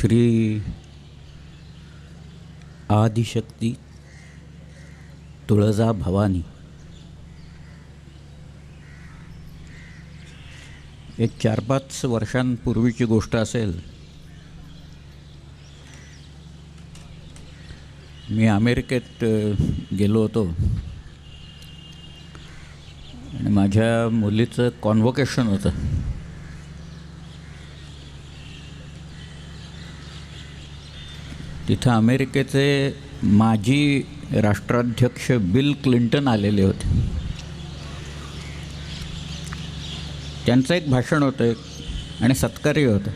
श्री आदिशक्ती तुळजा भवानी एक 4-5 वर्षांपूर्वीची गोष्ट असेल. मी अमेरिकेत गेलो होतो आणि माझ्या मुलीचं कॉन्व्होकेशन होतं. तिथं अमेरिकेचे माजी राष्ट्राध्यक्ष बिल क्लिंटन आलेले होते. त्यांचं एक भाषण होतं आणि सत्कारही होतं.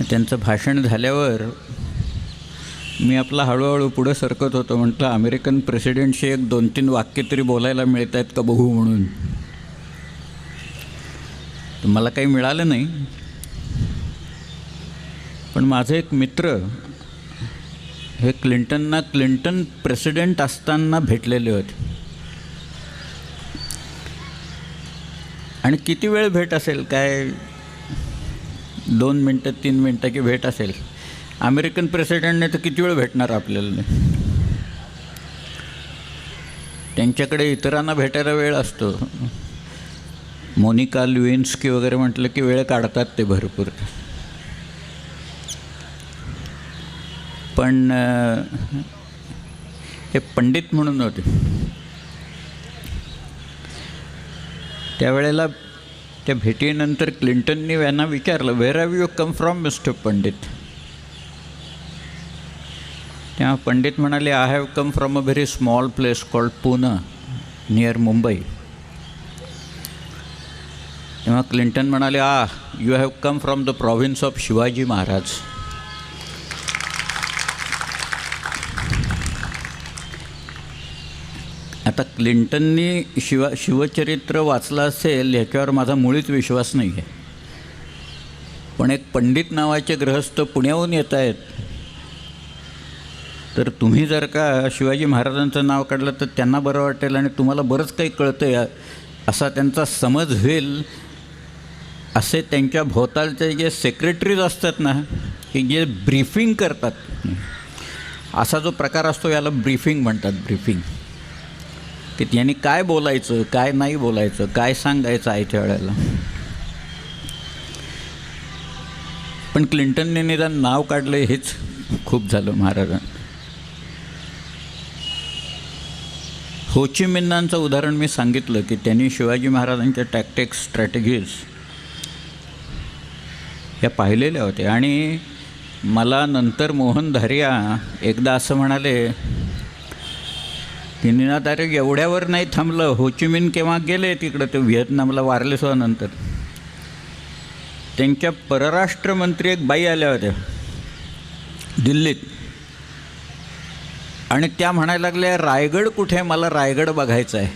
त्यांचं भाषण झाल्यावर मी आपला हळूहळू पुढं सरकत होतो. म्हटलं अमेरिकन प्रेसिडेंटशी एक 2-3 वाक्य तरी बोलायला मिळत आहेत का बघू म्हणून. तर मला काही मिळालं नाही. पण माझे एक मित्र हे क्लिंटन प्रेसिडेंट असताना भेटलेले होते. आणि किती वेळ भेट असेल, काय 2 मिनटं 3 मिनटाची भेट असेल. अमेरिकन प्रेसिडेंटने तर किती वेळ भेटणार आपल्याला. त्यांच्याकडे इतरांना भेटायला वेळ असतो. मोनिका ल्युइन्स्की वगैरे म्हटलं की वेळ काढतात ते भरपूर. पण हे पंडित म्हणून होते. त्यावेळेला त्या भेटीनंतर क्लिंटननी यांना विचारलं, where have you come from mister Pandit. तेव्हा पंडित म्हणाले, I have come from a very small place called Pune near Mumbai. तेव्हा क्लिंटन म्हणाले, you have come from the province of Shivaji Maharaj. आता क्लिंटननी शिवचरित्र वाचलं असेल याच्यावर माझा मुळीच विश्वास नाही आहे. पण एक पंडित नावाचे गृहस्थ पुण्याहून येत आहेत, तर तुम्ही जर का शिवाजी महाराजांचं नाव काढलं तर त्यांना बरं वाटेल आणि तुम्हाला बरंच काही कळतं आहे असा त्यांचा समज होईल. असे त्यांच्या भोवतालचे जे सेक्रेटरीज असतात ना, की जे ब्रीफिंग करतात, असा जो प्रकार असतो याला ब्रीफिंग म्हणतात. ब्रीफिंग की त्यांनी काय बोलायचं, काय नाही बोलायचं, काय सांगायचं आयत्या वेळेला. पण क्लिंटनने निदान नाव काढलं हेच खूप झालं महाराजांना. हो ची मिन्हांचं उदाहरण मी सांगितलं की त्यांनी शिवाजी महाराजांच्या टॅक्टिक्स, स्ट्रॅटेजीज ह्या पाहिलेल्या होत्या. आणि मला नंतर मोहन धारिया एकदा असं म्हणाले की निनाद, अरे एवढ्यावर नाही थांबलं. हो ची मिन केव्हा गेले तिकडं, ते व्हिएतनामला वारले सुद्धा. नंतर त्यांच्या परराष्ट्रमंत्री एक बाई आल्या होत्या दिल्लीत आणि त्या म्हणायला लागल्या, रायगड कुठे, मला रायगड बघायचा आहे.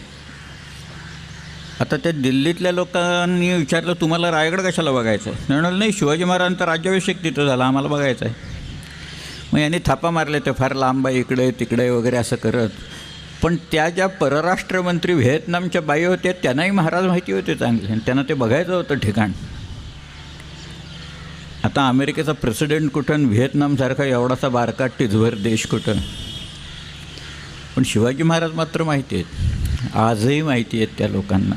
आता त्या दिल्लीतल्या लोकांनी विचारलं, तुम्हाला रायगड कशाला बघायचं आहे. म्हणाल, नाही शिवाजी महाराजांचा राज्याभिषेक तिथं झाला, आम्हाला बघायचं आहे. मग यांनी थापा मारले, ते फार लांब आहे, इकडे तिकडे वगैरे असं करत. पण त्या ज्या परराष्ट्रमंत्री व्हिएतनामच्या बाई होत्या त्यांनाही महाराज माहिती होते चांगले आणि त्यांना ते बघायचं होतं ठिकाण. आता अमेरिकेचा प्रेसिडेंट कुठं, व्हिएतनामसारखा एवढासा बारका टिझभर देश कुठं. पण शिवाजी महाराज मात्र माहिती आहेत. आजही माहिती आहेत त्या लोकांना.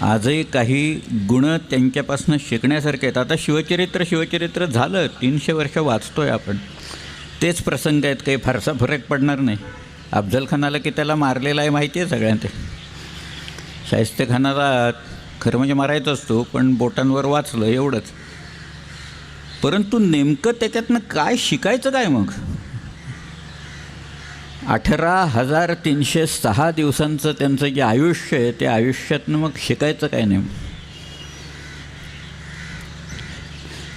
आजही काही गुण त्यांच्यापासून शिकण्यासारखे आहेत. आता शिवचरित्र झालं, 300 वर्ष वाचतो आहे आपण. तेच प्रसंग आहेत, काही फारसा फरक पडणार नाही. अफजल खानाला की त्याला मारलेला आहे माहिती आहे सगळ्यांना. शाहिस्तेखानाला खरं म्हणजे मारायचं असतो, पण बोटांवर वाचलं एवढंच. परंतु नेमकं त्याच्यातनं काय शिकायचं काय मग. 18,306 दिवसांचं त्यांचं जे आयुष्य आहे, त्या आयुष्यातनं मग शिकायचं काय नाही.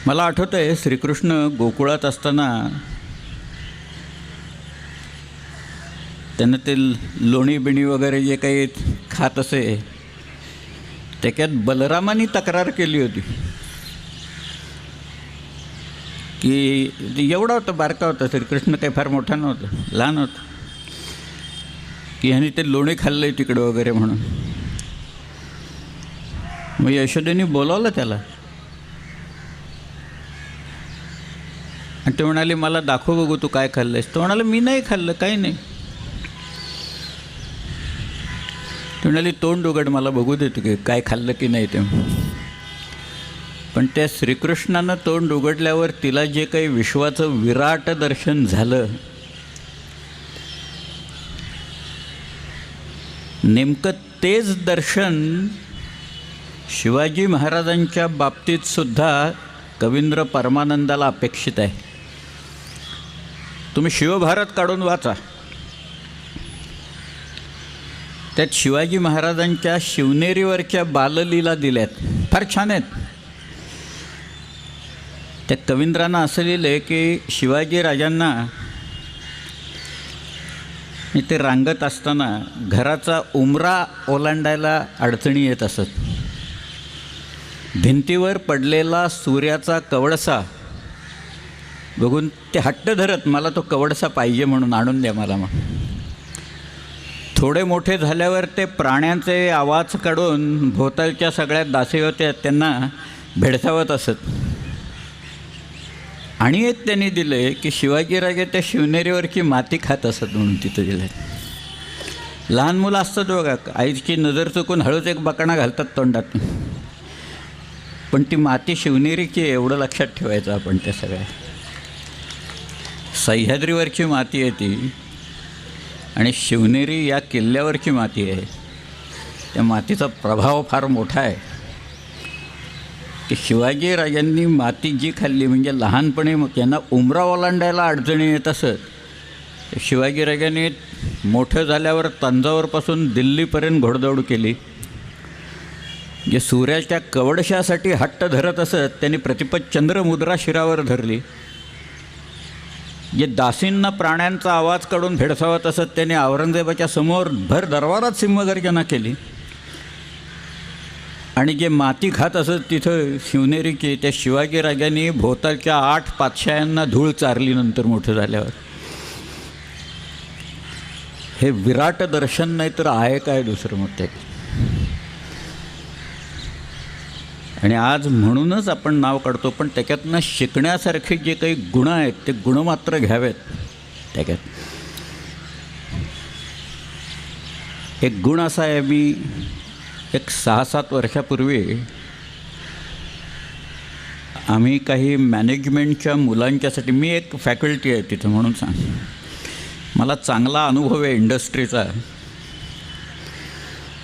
मला आठवतं आहे श्रीकृष्ण गोकुळात असताना त्यांना ते लोणी बिणी वगैरे जे काही खात असे, त्याच्यात बलरामाने तक्रार केली होती की एवढा होता, बारका होता श्रीकृष्ण, काही फार मोठा नव्हता, लहान होता, की ह्याने ते लोणी खाल्लं आहे तिकडं वगैरे म्हणून. मग यशोदेने बोलावलं त्याला आणि ते म्हणाले मला दाखव बघू तू काय खाल्लंयस. तो म्हणाला मी नाही खाल्लं, काही नाही. ते म्हणाली तोंड उघड, मला बघू देतो की काय खाल्लं की नाही ते. पण त्या श्रीकृष्णानं तोंड उघडल्यावर तिला जे काही विश्वाचं विराट दर्शन झालं, नेमकं तेच दर्शन शिवाजी महाराजांच्या बाबतीत सुद्धा कवींद्र परमानंदाला अपेक्षित आहे. तुम्ही शिवभारत काढून वाचा, त्यात शिवाजी महाराजांच्या शिवनेरीवरच्या बाललीला दिल्यात, फार छान आहेत. त्या कवींद्रानं असं लिहिलं आहे की शिवाजी राजांना ते रांगत असताना घराचा उमरा ओलांडायला अडचणी येत असत. भिंतीवर पडलेला सूर्याचा कवडसा बघून ते हट्ट धरत मला तो कवडसा पाहिजे म्हणून आणून द्या मला. मग थोडे मोठे झाल्यावर ते प्राण्यांचे आवाज काढून भोवतालच्या सगळ्या दासी होत्या त्यांना भेडसावत असत. आणि एक त्यांनी दिलं आहे की शिवाजीराजे त्या शिवनेरीवरची माती खात असत म्हणून तिथं दिलं आहे. लहान मुलं असतात बघा, आईची नजर चुकून हळूच एक बकणा घालतात तोंडात, पण ती माती शिवनेरीची आहे एवढं लक्षात ठेवायचं आपण. त्या सगळ्या सह्याद्रीवरची माती आहे ती, आणि शिवनेरी या किल्ल्यावरची माती आहे. त्या मातीचा प्रभाव फार मोठा आहे की शिवाजीराजांनी माती जी खाल्ली म्हणजे लहानपणी त्यांना उमरा ओलांडायला अडचणी येत असत. शिवाजीराजांनी मोठं झाल्यावर तंजावरपासून दिल्लीपर्यंत घोडदौड केली. जे सूर्याच्या कवडशासाठी हट्ट धरत असत त्यांनी प्रतिपत चंद्रमुद्रा शिरावर धरली. जे दासींना प्राण्यांचा आवाज काढून भेडसावत असत त्यांनी औरंगजेबाच्या समोर भर दरबारात सिंहगर्जना केली. आणि जे माती खात असत तिथं शिवनेरीची, त्या शिवाजीराजांनी भोवतालच्या 8 पातशायांना धूळ चारली नंतर मोठं झाल्यावर. हे विराट दर्शन नाही तर आहे काय दुसरं मग ते. आणि आज म्हणूनच आपण नाव काढतो, पण त्याच्यातनं शिकण्यासारखे जे काही गुण आहेत ते गुण मात्र घ्यावेत. त्याच्यात एक गुण असा आहे, मी एक 6-7 वर्षापूर्वी आम्ही काही मॅनेजमेंटच्या मुलांच्यासाठी, मी एक फॅकल्टी आहे तिथं म्हणून मला चांगला अनुभव आहे इंडस्ट्रीचा.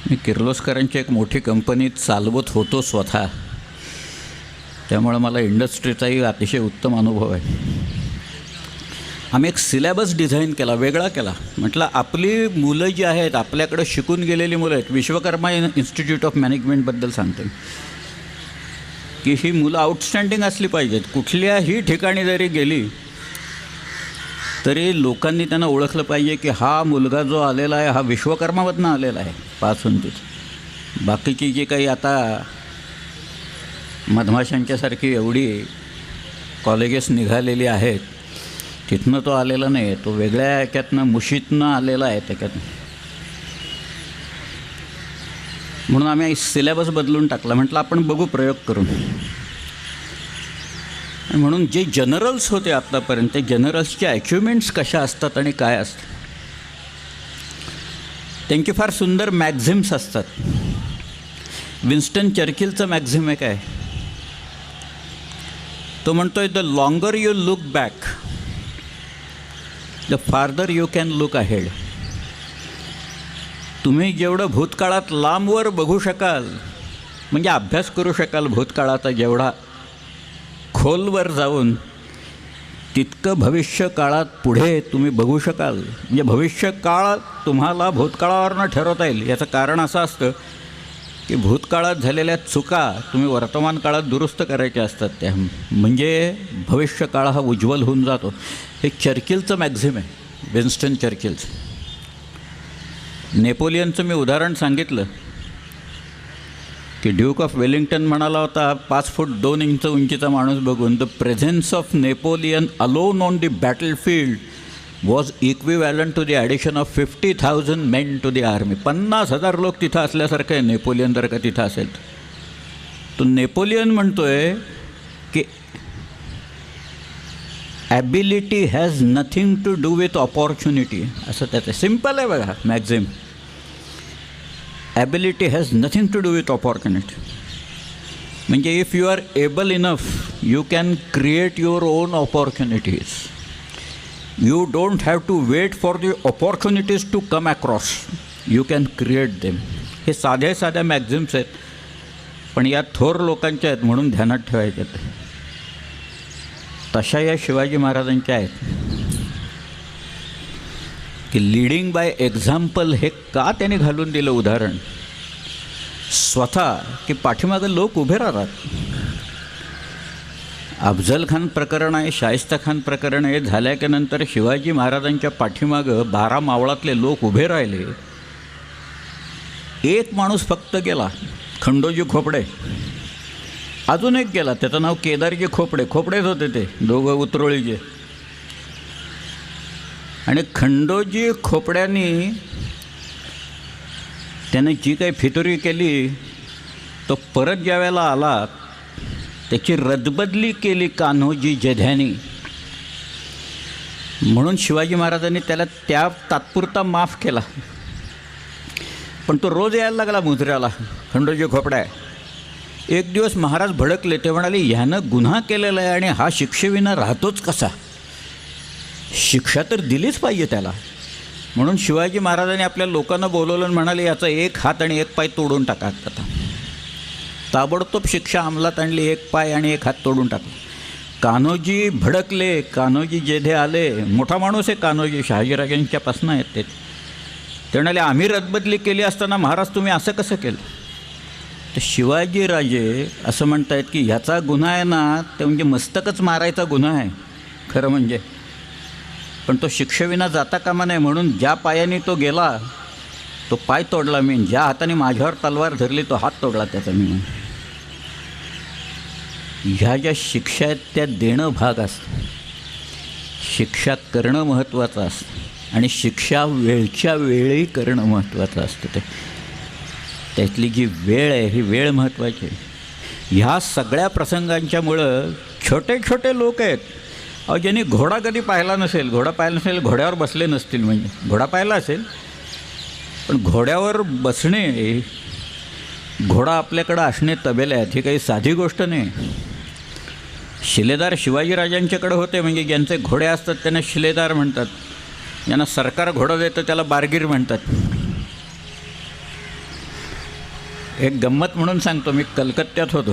मी किर्लोस्करांची एक मोठी कंपनी चालवत होतो स्वतः, त्यामुळे मला इंडस्ट्रीचाही अतिशय उत्तम अनुभव आहे. आम्ही एक सिलेबस डिझाईन केला, वेगळा केला. म्हटलं आपली मुलं जी आहेत, आपल्याकडं शिकून गेलेली मुलं आहेत, विश्वकर्मा इन्स्टिट्यूट ऑफ मॅनेजमेंटबद्दल सांगतो की ही मुलं आउटस्टँडिंग असली पाहिजेत. कुठल्याही ठिकाणी जरी गेली तरी लोकांनी त्यांना ओळखलं पाहिजे की हा मुलगा जो आलेला आहे हा विश्वकर्मामधनं आलेला आहे पासून. तिथं बाकीची जी काही आता मधमाशांच्यासारखी एवढी कॉलेजेस निघालेली आहेत तिथनं तो आलेला नाही आहे, तो वेगळ्या याच्यातनं मुशीतनं आलेला आहे त्याच्यातनं. म्हणून आम्ही सिलेबस बदलून टाकला. म्हटलं आपण बघू प्रयोग करून. म्हणून जे जनरल्स होते आत्तापर्यंत, ते जनरल्सचे अचिव्हमेंट्स कशा असतात आणि काय असतात, त्यांची फार सुंदर मॅगझिम्स असतात. विन्स्टन चर्चिलचं मॅगझिम आहे काय, तो म्हणतोय the longer you look back the farther you can look ahead. तुम्ही जेवढं भूतकाळात लांबवर बघू शकाल, म्हणजे अभ्यास करू शकाल भूतकाळाचा जेवढा खोलवर जाऊन, तितकं भविष्य काळात पुढे तुम्ही बघू शकाल. म्हणजे भविष्य काळ तुम्हाला भूतकाळावरनं ठरवता येईल. याचं कारण असं असतं की भूतकाळात झालेल्या चुका तुम्ही वर्तमान काळात दुरुस्त करायच्या असतात, त्या म्हणजे भविष्य काळ हा उज्ज्वल होऊन जातो. हे चर्चिलचं मॅगझिम आहे, विन्स्टन चर्चिलचं. नेपोलियनचं मी उदाहरण सांगितलं की ड्यूक ऑफ वेलिंग्टन म्हणाला होता 5 फूट 2 इंच उंचीचा माणूस बघून, the presence of Napoleon alone on the battlefield was equivalent to the addition of 50,000 men to the army. 50,000 लोक तिथं असल्यासारखं आहे नेपोलियन जर का तिथं असेल. तो नेपोलियन म्हणतो आहे की ability has nothing to do with opportunity, असं त्याचं सिम्पल आहे बघा maxim. Ability has nothing to do with opportunity. म्हणजे if you are able enough you can create your own opportunities. You don't have to wait for the opportunities to come across, you can create them. हे साध्या साध्या मॅक्झिम्स आहेत, पण या थोर लोकांच्या आहेत म्हणून ध्यानात ठेवायच्या आहेत. तशा या शिवाजी महाराजांच्या आहेत की लीडिंग बाय एक्झाम्पल हे का त्याने घालून दिलं उदाहरण स्वतः, की पाठीमागं लोक उभे राहतात. अफजल खान प्रकरण आहे, शाहिस्ता खान प्रकरण आहे, झाल्या की नंतर शिवाजी महाराजांच्या पाठीमागं 12 मावळातले लोक उभे राहिले. एक माणूस फक्त गेला, खंडोजी खोपडे. अजून एक गेला, त्याचं नाव केदारजी खोपडे. खोपडेच होते ते दोघं उतरोळीचे. आणि खंडोजी खोपड्यांनी त्याने जी काही फितुरी केली, तो परत ज्या वेळेला आला त्याची रदबदली केली कान्होजी जध्यानी. म्हणून शिवाजी महाराजांनी त्याला त्या तात्पुरता माफ केला, पण तो रोज यायला लागला मुजऱ्याला. खंडोजी खोपडा एक दिवस महाराज भडकले. ते म्हणाले ह्यानं गुन्हा केलेला आहे आणि हा शिक्षेविना राहतोच कसा, शिक्षा तर दिलीच पाहिजे त्याला. म्हणून शिवाजी महाराजांनी आपल्या लोकांना बोलवलं आणि म्हणाले याचा एक हात आणि एक पाय तोडून टाका. आता ताबडतोब शिक्षा अंमलात आणली, एक पाय आणि एक हात तोडून टाकला. कान्होजी भडकले, कान्होजी जेधे आले. मोठा माणूस आहे कान्होजी, शहाजीराजांच्यापासून आहेत ते. म्हणाले आम्ही रदबदली केली असताना महाराज तुम्ही असं कसं केलं. तर शिवाजीराजे असं म्हणतायत की ह्याचा गुन्हा आहे ना, ते म्हणजे मस्तकच मारायचा गुन्हा आहे खरं म्हणजे, पण तो शिक्षेविना जाता कामा नये. म्हणून ज्या पायाने तो गेला तो पाय तोडला मी, ज्या हाताने माझ्यावर तलवार धरली तो हात तोडला त्याचा मी. ह्या ज्या शिक्षा आहेत त्या देणं भाग असतं. शिक्षा करणं महत्त्वाचं असतं आणि शिक्षा वेळच्या वेळी करणं महत्त्वाचं असतं. त्यातली जी वेळ आहे ही वेळ महत्त्वाची आहे. ह्या सगळ्या प्रसंगांच्यामुळं छोटे छोटे लोक आहेत, अहो ज्यांनी घोडा कधी पाहिला नसेल, घोड्यावर बसले नसतील, म्हणजे घोडा पाहिला असेल पण घोड्यावर बसणे, घोडा आपल्याकडं असणे तबेल्यात ही काही साधी गोष्ट नाही. शिलेदार शिवाजीराजांच्याकडे होते, म्हणजे ज्यांचे घोडे असतात त्यांना शिलेदार म्हणतात. ज्यांना सरकार घोडं देतं त्याला बारगीर म्हणतात. एक गंमत म्हणून सांगतो, मी कलकत्त्यात होतो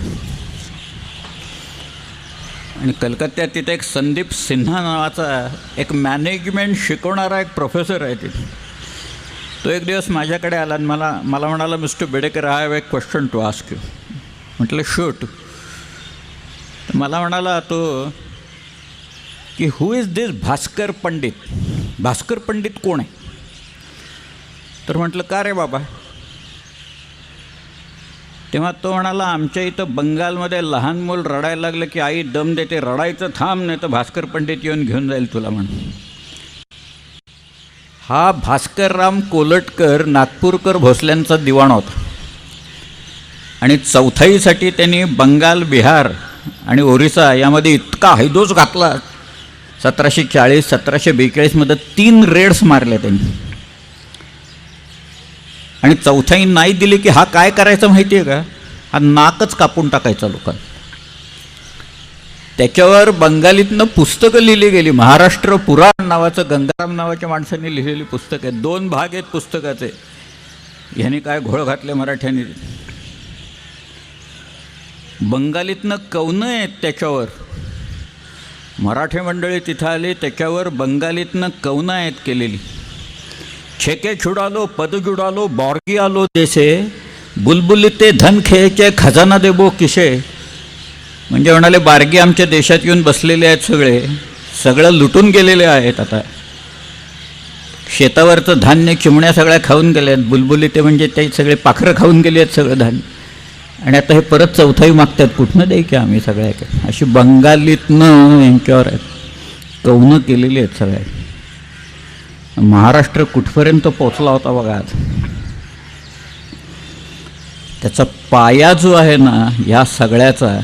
आणि कलकत्त्यात तिथे एक संदीप सिन्हा नावाचा एक मॅनेजमेंट शिकवणारा एक प्रोफेसर आहे तिथे. तो एक दिवस माझ्याकडे आला आणि मला म्हणाला mister Bedekar I have a question to ask you. म्हटलं शूट. तर मला म्हणाला तो की who is this Bhaskar Pandit. Bhaskar Pandit कोण आहे. तर म्हटलं का रे बाबा. तेव्हा तो म्हणाला आमच्या इथं बंगालमध्ये लहान मूल रडायला लागलं की आई दम देते, रडायचं थांब नाही तर भास्कर पंडित येऊन घेऊन जाईल तुला म्हणून. हा भास्करराम कोलटकर नागपूरकर भोसल्यांचा दिवाण होता आणि चौथाईसाठी त्यांनी बंगाल, बिहार आणि ओरिसा यामध्ये इतका हैदोस घातला. 1740-1742 3 रेड्स मारल्या त्यांनी. आणि चौथाई नाही दिली की हा काय करायचं माहिती आहे का, हा नाकच कापून टाकायचा लोकांना. त्याच्यावर बंगालीतनं पुस्तकं लिहिली गेली. महाराष्ट्र पुराण नावाचं गंगाराम नावाच्या माणसांनी लिहिलेली पुस्तक आहे. 2 भाग आहेत पुस्तकाचे. ह्याने काय घोळ घातले मराठ्यांनी. बंगालीतनं कवनं आहेत त्याच्यावर. मराठी मंडळी तिथं आली, त्याच्यावर बंगालीतनं कवनं आहेत केलेली. छेके छुडालो पद जुडालो बॉर्गी आलो देशे, बुलबुलीते धन खेचे खजाना देबो किशे. म्हणजे म्हणाले बार्गी आमच्या देशात येऊन बसलेले आहेत, सगळं लुटून गेलेले आहेत. आता शेतावरचं धान्य चिमण्या सगळ्या खाऊन गेल्या आहेत. बुलबुलीते म्हणजे ते सगळे पाखरं खाऊन गेले आहेत सगळं धान्य. आणि आता हे परत चौथाई मागतात, कुठनं द्याय की आम्ही सगळ्या. अशी बंगालीतनं यांच्यावर कवनं केलेली आहेत सगळ्या. महाराष्ट्र कुठपर्यंत पोचला होता बघा आज. त्याचा पाया जो आहे ना या सगळ्याचा,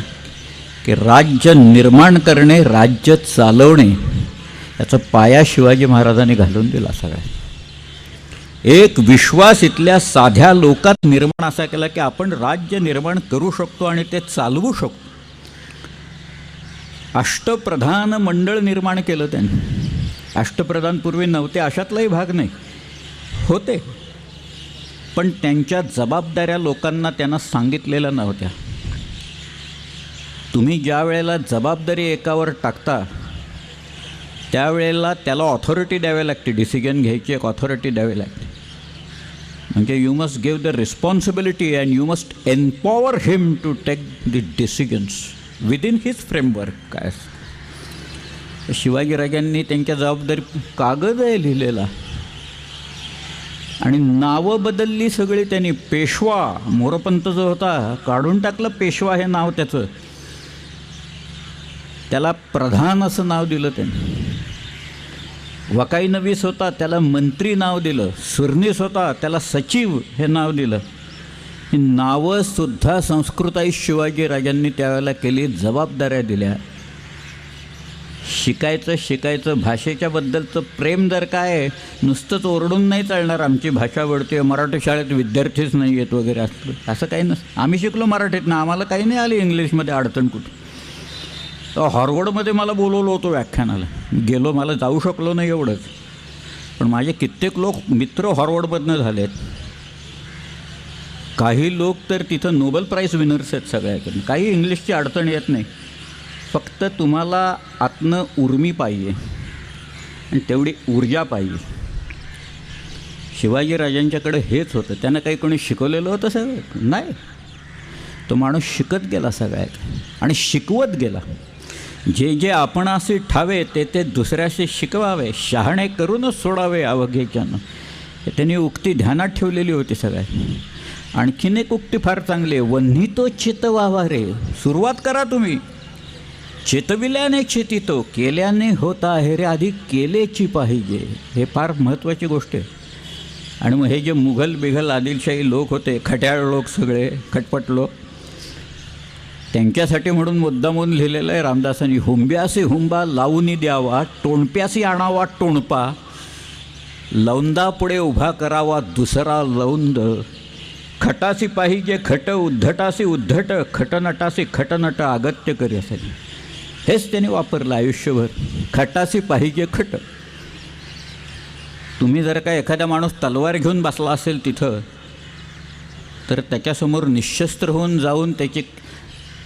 की राज्य निर्माण करणे, राज्य चालवणे याचा पाया शिवाजी महाराजांनी घालून दिला सगळा. एक विश्वास इथल्या साध्या लोकात निर्माण असा केला की आपण राज्य निर्माण करू शकतो आणि ते चालवू शकतो. अष्टप्रधान मंडळ निर्माण केलं त्यांनी. अष्टप्रधान पूर्वी नव्हते अशातलाही भाग नाही, होते, पण त्यांच्या जबाबदाऱ्या लोकांना त्यांना सांगितलेल्या नव्हत्या. तुम्ही ज्या वेळेला जबाबदारी एकावर टाकता त्यावेळेला त्याला ऑथॉरिटी द्यावी लागते, डिसिजन घ्यायची एक ऑथॉरिटी द्यावी लागते. म्हणजे you must give the responsibility and you must empower him to take the decisions within his framework. काय शिवाजीराजांनी त्यांच्या जबाबदारी कागद आहे लिहिलेला आणि नावं बदलली सगळी त्यांनी. पेशवा मोरपंत जो होता काढून टाकलं पेशवा हे नाव त्याचं, त्याला प्रधान असं नाव दिलं त्यांनी. वकाईनवीस होता त्याला मंत्री नाव दिलं. सुरनीस होता त्याला सचिव हे नाव दिलं. ही नावंसुद्धा संस्कृताई शिवाजीराजांनी त्यावेळेला केली, जबाबदाऱ्या दिल्या. शिकायचं भाषेच्याबद्दलचं प्रेम जर काय नुसतंच ओरडून नाही चालणार, आमची भाषा वळते, मराठी शाळेत विद्यार्थीच नाही येत वगैरे असं काही नसतं. आम्ही शिकलो मराठीत ना, आम्हाला काही नाही आली इंग्लिशमध्ये अडचण कुठं. तर हॉर्वर्डमध्ये मला बोलवलं होतं व्याख्यानाला, गेलो, मला जाऊ शकलो नाही एवढंच, पण माझे कित्येक लोक मित्र हॉर्वर्डमधनं झालेत. काही लोक तर तिथं नोबेल प्राईज विनर्स आहेत सगळ्याकडून. काही इंग्लिशची अडचण येत नाही, फक्त तुम्हाला आतनं उर्मी पाहिजे आणि तेवढी ऊर्जा पाहिजे. शिवाजीराजांच्याकडे हेच होतं. त्यांना काही कोणी शिकवलेलं होतं सगळं नाही. तो माणूस शिकत गेला सगळ्यात आणि शिकवत गेला. जे जे आपणासी ठावे ते ते दुसऱ्याशी शिकवावे, शहाणे करूनच सोडावे अवघेच्यानं. हे त्यांनी उक्ती ध्यानात ठेवलेली होती सगळ्यात. आणखीन एक उक्ती फार चांगली आहे, वन्ही तो चितवावा रे. सुरुवात करा तुम्ही, चितविल्याने चितितो, केल्याने होता आहे रे. आधी केलेची पाहिजे, हे फार महत्त्वाची गोष्ट आहे. आणि मग हे जे मुघल बिघल आदिलशाही लोक होते, खट्याळ लोक सगळे, खटपट लोक, त्यांच्यासाठी म्हणून मुद्दामून लिहिलेलं आहे रामदासांनी, हुंब्यासी हुंबा लावूनी द्यावा, टोणप्यासी आणावा टोणपा, लौंदा पुढे उभा करावा दुसरा लौंद, खटासी पाहिजे खट, उद्धटासी उद्धट, खटनटासी खटनट, अगत्य करी असेल. हेच त्यांनी वापरलं आयुष्यभर, खटासी पाहिजे खट. तुम्ही जर का एखादा माणूस तलवार घेऊन बसला असेल तिथं, तर त्याच्यासमोर निशस्त्र होऊन जाऊन त्याची,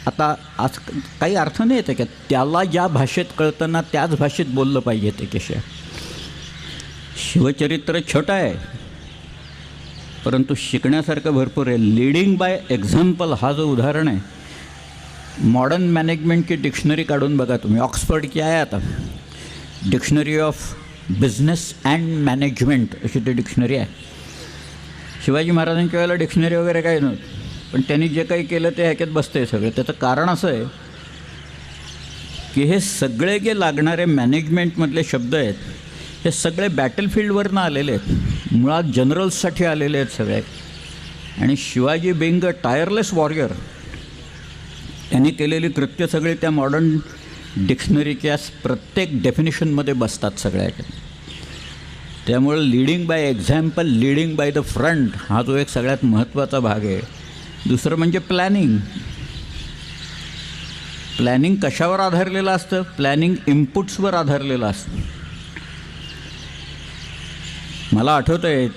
आता आज काही अर्थ नाही येते का, त्याला ज्या भाषेत कळतं ना त्याच भाषेत बोललं पाहिजे त्याच्याशी. शिवचरित्र छोटं आहे परंतु शिकण्यासारखं भरपूर आहे. लीडिंग बाय एक्झाम्पल हा जो उदाहरण आहे, मॉडर्न मॅनेजमेंटची डिक्शनरी काढून बघा तुम्ही. ऑक्सफर्डची आहे आता, dictionary of business and management अशी ती डिक्शनरी आहे. शिवाजी महाराजांच्या वेळेला डिक्शनरी वगैरे काही नव्हतं, पण त्यांनी जे काही केलं ते ह्याच्यात बसतंय सगळं. त्याचं कारण असं आहे की हे सगळे जे लागणारे मॅनेजमेंटमधले शब्द आहेत हे सगळे बॅटलफील्डवरनं आलेले आहेत, मुळात जनरल्ससाठी आलेले आहेत सगळे. आणि Shivaji being a tireless warrior, त्यांनी केलेली कृत्य सगळे त्या मॉडर्न डिक्शनरीच्या प्रत्येक डेफिनेशनमध्ये बसतात सगळ्याच्या. त्यामुळे leading by example, leading by the front हा जो एक सगळ्यात महत्त्वाचा भाग आहे. दुसरं म्हणजे प्लॅनिंग. प्लॅनिंग कशावर आधारलेलं असतं? प्लॅनिंग इनपुट्सवर आधारलेलं असतं. मला आठवतं आहे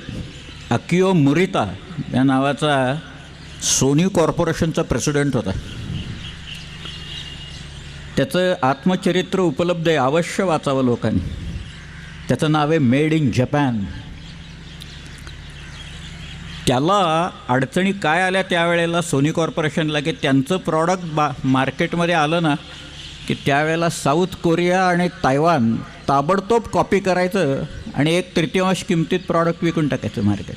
अकियो मुरिता या नावाचा सोनी कॉर्पोरेशनचा प्रेसिडेंट होता. त्याचं आत्मचरित्र उपलब्ध आहे, अवश्य वाचावं लोकांनी. त्याचं नाव आहे मेड इन जपान. त्याला अडचणी काय आल्या त्यावेळेला सोनी कॉर्पोरेशनला, की त्यांचं प्रॉडक्ट मार्केटमध्ये आलं ना की त्यावेळेला साऊथ कोरिया आणि तायवान ताबडतोब कॉपी करायचं आणि 1/3 किमतीत प्रॉडक्ट विकून टाकायचं मार्केट.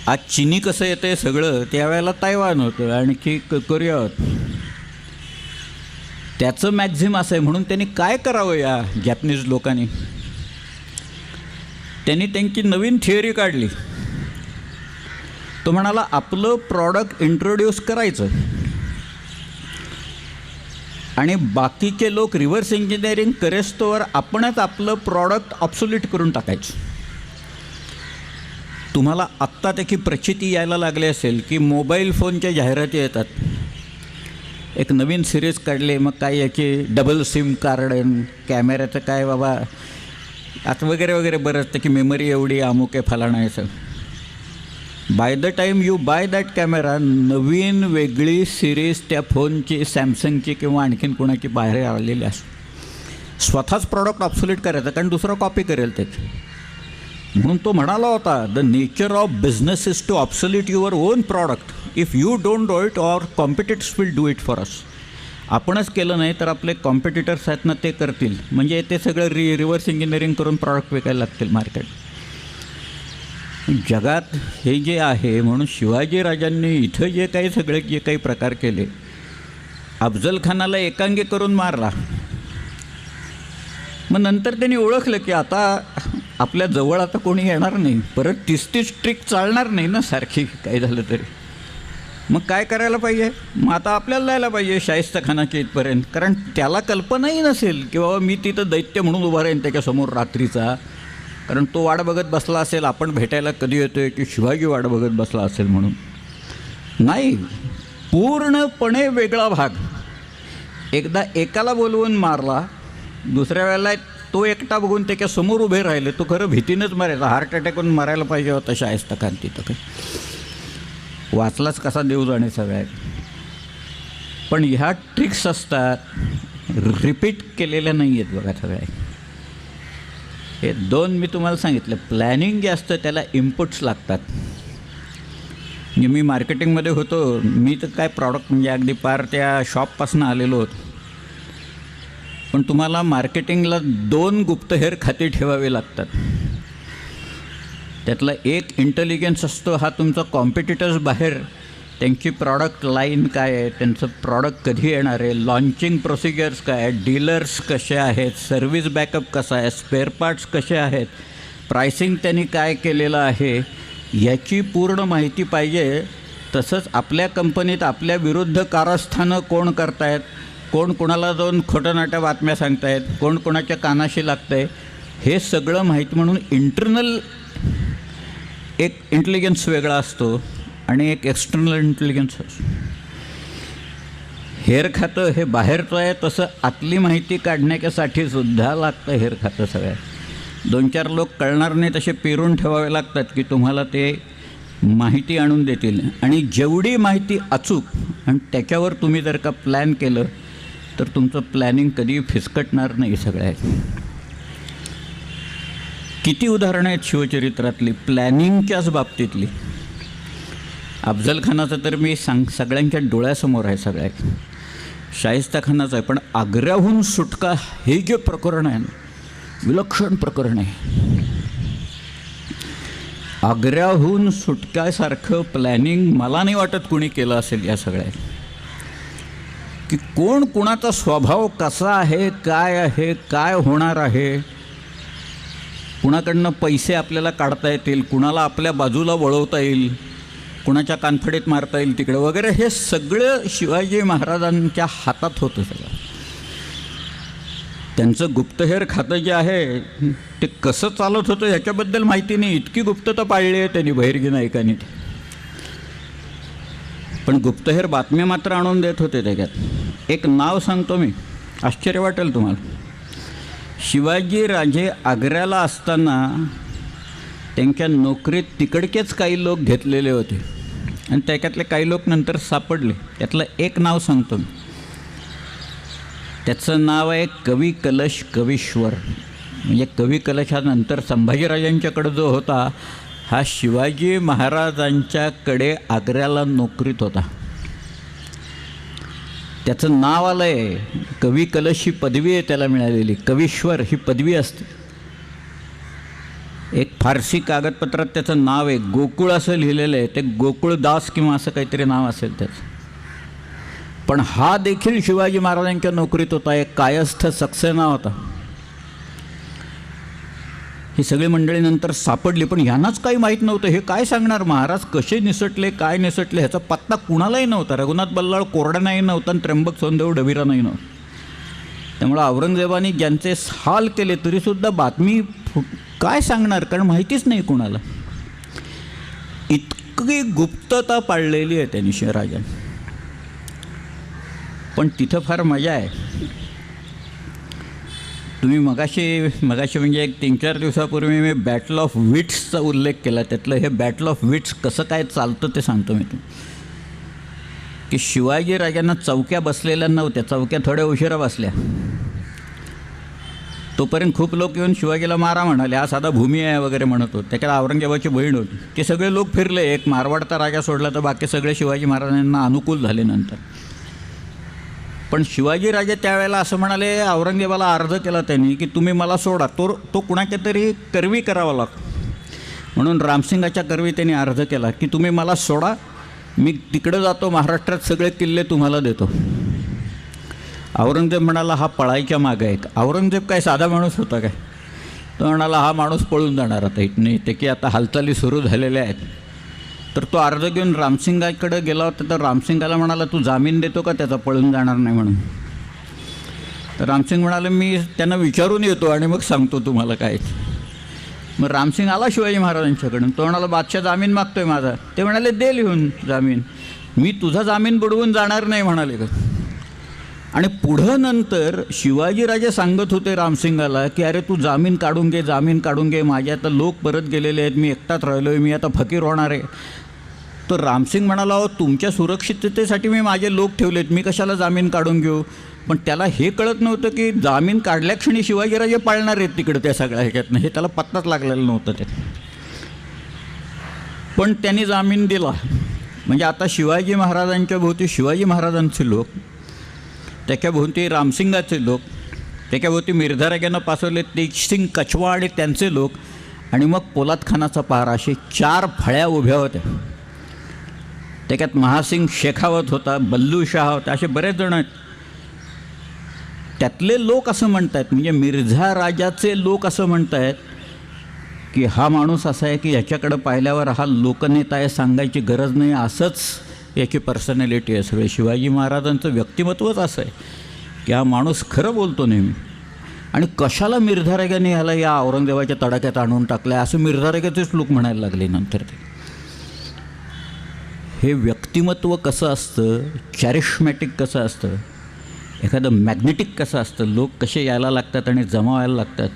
आज चिनी कसं येतं सगळं, त्यावेळेला तायवान होतं आणखी कोरिया होतं. त्याचं मॅक्झिम असं आहे. म्हणून त्यांनी काय करावं या जॅपनीज लोकांनी, त्यांनी त्यांची नवीन थिअरी काढली. तो म्हणाला आपलं प्रॉडक्ट इंट्रोड्यूस करायचं आणि बाकीचे लोक रिव्हर्स इंजिनिअरिंग करेस्तोवर आपणच आपलं प्रॉडक्ट ऑब्सोल्यूट करून टाकायचं. तुम्हाला आत्ता त्याची प्रचिती यायला लागली असेल की मोबाईल फोनच्या जाहिराती येतात. एक नवीन सिरीज काढली, मग काय याची डबल सिम कार्ड, कॅमेऱ्याचं काय बाबा आता वगैरे वगैरे बरंच, त्याची मेमरी एवढी अमुक आहे फलाणं आहे सगळं. By the time you buy that camera नवीन वेगळी सिरीज त्या फोनची, सॅमसंगची किंवा आणखीन कोणाची बाहेर आलेली असते. स्वतःच प्रॉडक्ट ऑब्सोल्यूट करायचं, कारण दुसरा कॉपी करेल त्याची. म्हणून तो म्हणाला होता, the nature of business is to obsolete your own product. If you don't do it or competitors will do it for us. आपणच केलं नाही तर आपले कॉम्पिटिटर्स आहेत ना, ते करतील. म्हणजे ते सगळं रिव्हर्स इंजिनिअरिंग करून प्रॉडक्ट विकायला लागतील मार्केट. जगात हे जे आहे, म्हणून शिवाजीराजांनी इथं जे काही सगळे जे काही प्रकार केले, अफजल खानाला एकांगी करून मारला. मग नंतर त्यांनी ओळखलं की आता आपल्या जवळ आता कोणी येणार नाही, परत 30 ट्रिक चालणार नाही ना सारखी काय झालं तरी. मग काय करायला पाहिजे, मग आता आपल्याला जायला पाहिजे शाहिस्तेखानाच्या इथपर्यंत. कारण त्याला कल्पनाही नसेल की बाबा मी तिथं दैत्य म्हणून उभा राहीन त्याच्यासमोर रात्रीचा. कारण तो वाट बघत बसला असेल आपण भेटायला कधी येतोय, की शिवाजी वाट बघत बसला असेल म्हणून. नाही, पूर्णपणे वेगळा भाग. एकदा एकाला बोलवून मारला, दुसऱ्या वेळेला तो एकटा बघून त्याच्यासमोर उभे राहिले. तो खरं भीतीनंच मारायचा, हार्ट अटॅकून मारायला पाहिजे होता शाहिस्तेखान तिथं. काही वाचलाच कसा देव जाणे सगळ्या. पण ह्या ट्रिक्स असतात, रिपीट केलेल्या नाही आहेत बघा सगळ्या. हे दोन मी तुम्हाला सांगितलं. प्लॅनिंग जे असतं त्याला इनपुट्स लागतात. म्हणजे मी मार्केटिंगमध्ये होतो, मी तर काय प्रॉडक्ट म्हणजे अगदी पार त्या शॉपपासून आलेलो होतो. पण तुम्हाला मार्केटिंगला 2 गुप्तहेर खाती ठेवावे लागतात. त्यातला एक इंटेलिजन्स असतो, हा तुमचा कॉम्पिटिटर्स बाहेर त्यांची प्रॉडक्ट लाईन काय आहे, त्यांचं प्रॉडक्ट कधी येणार आहे, लॉन्चिंग प्रोसिजर्स काय आहेत, डीलर्स कसे आहेत, सर्व्हिस बॅकअप कसा आहे, स्पेअर पार्ट्स कसे आहेत, प्रायसिंग त्यांनी काय केलेलं आहे, याची पूर्ण माहिती पाहिजे. तसंच आपल्या कंपनीत आपल्या विरुद्ध कारस्थानं कोण करतायत, कोण कोणाला जाऊन खोटनाट्या बातम्या सांगतायत, कोण कोणाच्या कानाशी लागतं आहे, हे सगळं माहीत. म्हणून इंटरनल एक इंटेलिजन्स वेगळा असतो आणि एक एक्सटर्नल इंटेलिजन्स असतो. हेर खातं हे बाहेरचं आहे, तसं आतली माहिती काढण्यासाठी सुद्धा लागतं हेर खातं. सगळ्यात 2-4 लोक कळणार नाही तसे पेरून ठेवावे लागतात की तुम्हाला ते माहिती आणून देतील. आणि जेवढी माहिती अचूक आणि त्याच्यावर तुम्ही जर का प्लॅन केलं तर तुमचं प्लॅनिंग कधी फिसकटणार नाही. सगळ्यात किती उदाहरणं आहेत शिवचरित्रातली प्लॅनिंगच्याच बाबतीतली. अफजल खानाचं तर मी सगळ्यांच्या डोळ्यासमोर आहे. सगळ्यात शाहिस्तेखानाचं आहे. पण आग्र्याहून सुटका हे जे प्रकरण आहे ना, विलक्षण प्रकरण आहे. आग्र्याहून सुटक्यासारखं प्लॅनिंग मला नाही वाटत कुणी केलं असेल या सगळ्यात. की कोण कुणाचा स्वभाव कसा आहे, काय होणार आहे, कुणाकडनं पैसे आपल्याला काढता येतील, कुणाला आपल्या बाजूला वळवता येईल, कुणाच्या कानफडीत मारता येईल तिकडे वगैरे, हे सगळं शिवाजी महाराजांच्या हातात होतं. सगळं त्यांचं गुप्तहेर खातं जे आहे ते कसं चालत होतं ह्याच्याबद्दल माहिती नाही. इतकी गुप्तता पाळली आहे त्यांनी बहिर्जी नाईकांनी. पण गुप्तहेर बातम्या मात्र आणून देत होते. त्याच्यात एक नाव सांगतो मी, आश्चर्य वाटेल तुम्हाला. शिवाजीराजे आग्र्याला असताना त्यांच्या नोकरीत तिकडकेच काही लोक घेतलेले होते आणि त्याच्यातले काही लोक नंतर सापडले. त्यातलं एक नाव सांगतो मी. त्याचं नाव आहे कवी कलश कवीश्वर. म्हणजे कवी कलश हा नंतर संभाजीराजांच्याकडे जो होता, हा शिवाजी महाराजांच्याकडे आग्र्याला नोकरीत होता. त्याचं नाव आलं आहे कवी कलश, ही पदवी आहे त्याला मिळालेली. कवीश्वर ही पदवी असते. एक फारसी कागदपत्रात त्याचं नाव आहे, गोकुळ असं लिहिलेलं आहे. ते गोकुळदास किंवा असं काहीतरी नाव असेल त्याचं. पण हा देखील शिवाजी महाराजांच्या नोकरीत होता. एक कायस्थ सक्सेना होता. ही सगळी मंडळी नंतर सापडली, पण ह्यांनाच काही माहीत नव्हतं. हे काय सांगणार, महाराज कसे निसटले, काय निसटले, ह्याचा पत्ता कुणालाही नव्हता. रघुनाथ बल्लाळ कोरडा नाही नव्हता आणि त्र्यंबक सोनदेव डबिरा नाही नव्हता. त्यामुळं औरंगजेबाने ज्यांचे हाल केले तरीसुद्धा बातमी काय सांगणार, कारण माहितीच नाही कोणाला. इतकी गुप्तता पाळलेली आहे त्यांनी राजाने. पण तिथं फार मजा आहे. तुम्ही मगाशी म्हणजे एक 3-4 दिवसापूर्वी मी बॅटल ऑफ विट्सचा उल्लेख केला. त्यातलं हे बॅटल ऑफ विट्स कसं काय चालतं ते सांगतो मी तुम्ही. की शिवाजी राजांना चौक्या बसलेल्या नव्हत्या, चौक्या थोड्या उशिरा बसल्या. तोपर्यंत खूप लोक येऊन शिवाजीला मारा म्हणाले, हा साधा भूमी आहे वगैरे म्हणत होते. त्याच्यात औरंगजेबाची बहीण होती. ते सगळे लोक फिरले, एक मारवाडचा राजा सोडला तर बाकी सगळे शिवाजी महाराजांना अनुकूल झाले नंतर. पण शिवाजी राजे त्यावेळेला असं म्हणाले, औरंगजेबाला अर्ज केला त्यांनी की तुम्ही मला सोडा, तो कुणाच्या तरी करवी करावा लागतो. म्हणून रामसिंगाच्या करवी त्यांनी अर्ज केला की तुम्ही मला सोडा, मी तिकडं जातो, महाराष्ट्रात सगळे किल्ले तुम्हाला देतो. औरंगजेब म्हणाला हा पळायच्या मागे आहे. औरंगजेब काय साधा माणूस होता काय? तो म्हणाला हा माणूस पळून जाणार आता इथनं, ते की आता हालचाली सुरू झालेल्या आहेत. तर तो अर्ज घेऊन रामसिंगाकडे गेला होता. तर रामसिंगाला म्हणाला तू जामीन देतो का त्याचा, पळून जाणार नाही म्हणून. तर रामसिंग म्हणाले मी त्यांना विचारून येतो आणि मग सांगतो तुम्हाला काय. मग रामसिंग आला शिवाजी महाराजांच्याकडून. तो म्हणाला बादशाह जामीन मागतोय माझा. ते म्हणाले दे लिहून जामीन. मी तुझा जामीन बुडवून जाणार नाही म्हणाले का. आणि पुढं नंतर शिवाजीराजे सांगत होते रामसिंगाला की अरे तू जामीन काढून घे, जामीन काढून घे, माझे आता लोक परत गेलेले आहेत, मी एकटाच राहिलो आहे, मी आता फकीर होणार आहे. तर रामसिंग म्हणाला हो तुमच्या सुरक्षिततेसाठी मी माझे लोक ठेवलेत, मी कशाला जामीन काढून घेऊ. पण त्याला हे कळत नव्हतं की जामीन काढल्या क्षणी शिवाजीराजे पाळणार आहेत तिकडं त्या सगळ्या ह्याच्यातनं, हे त्याला पत्ताच लागलेलं नव्हतं ते. पण त्यांनी जामीन दिला. म्हणजे आता शिवाजी महाराजांच्या भोवती शिवाजी महाराजांचे लोक, त्याच्याभोवती रामसिंगाचे लोक, त्याच्याभोवती मिर्झा राजांना पासवले तेजसिंग कछवा आणि त्यांचे लोक, आणि मग पोलादखानाचा पहारा, असे 4 फळ्या उभ्या होत्या. त्याच्यात महासिंग शेखावत होता, बल्लू शाह होता, असे बरेच जण आहेत. त्यातले लोक असं म्हणत आहेत, म्हणजे मिर्झा राजाचे लोक असं म्हणत आहेत की हा माणूस असा आहे की ह्याच्याकडं पाहिल्यावर हा लोकनेता आहे, सांगायची गरज नाही, असंच याची पर्सनॅलिटी आहे. सगळे शिवाजी महाराजांचं व्यक्तिमत्वच असं आहे की हा माणूस खरं बोलतो नेहमी. आणि कशाला मिर्झा राजाने ह्याला या औरंगजेबाच्या तडाख्यात आणून टाकलं आहे असं मिर्झा राजाचेच लोक म्हणायला लागले नंतर. ते हे व्यक्तिमत्व कसं असतं, चॅरिशमॅटिक कसं असतं, एखादं मॅग्नेटिक कसं असतं, लोक कसे यायला लागतात आणि जमा व्हायला लागतात,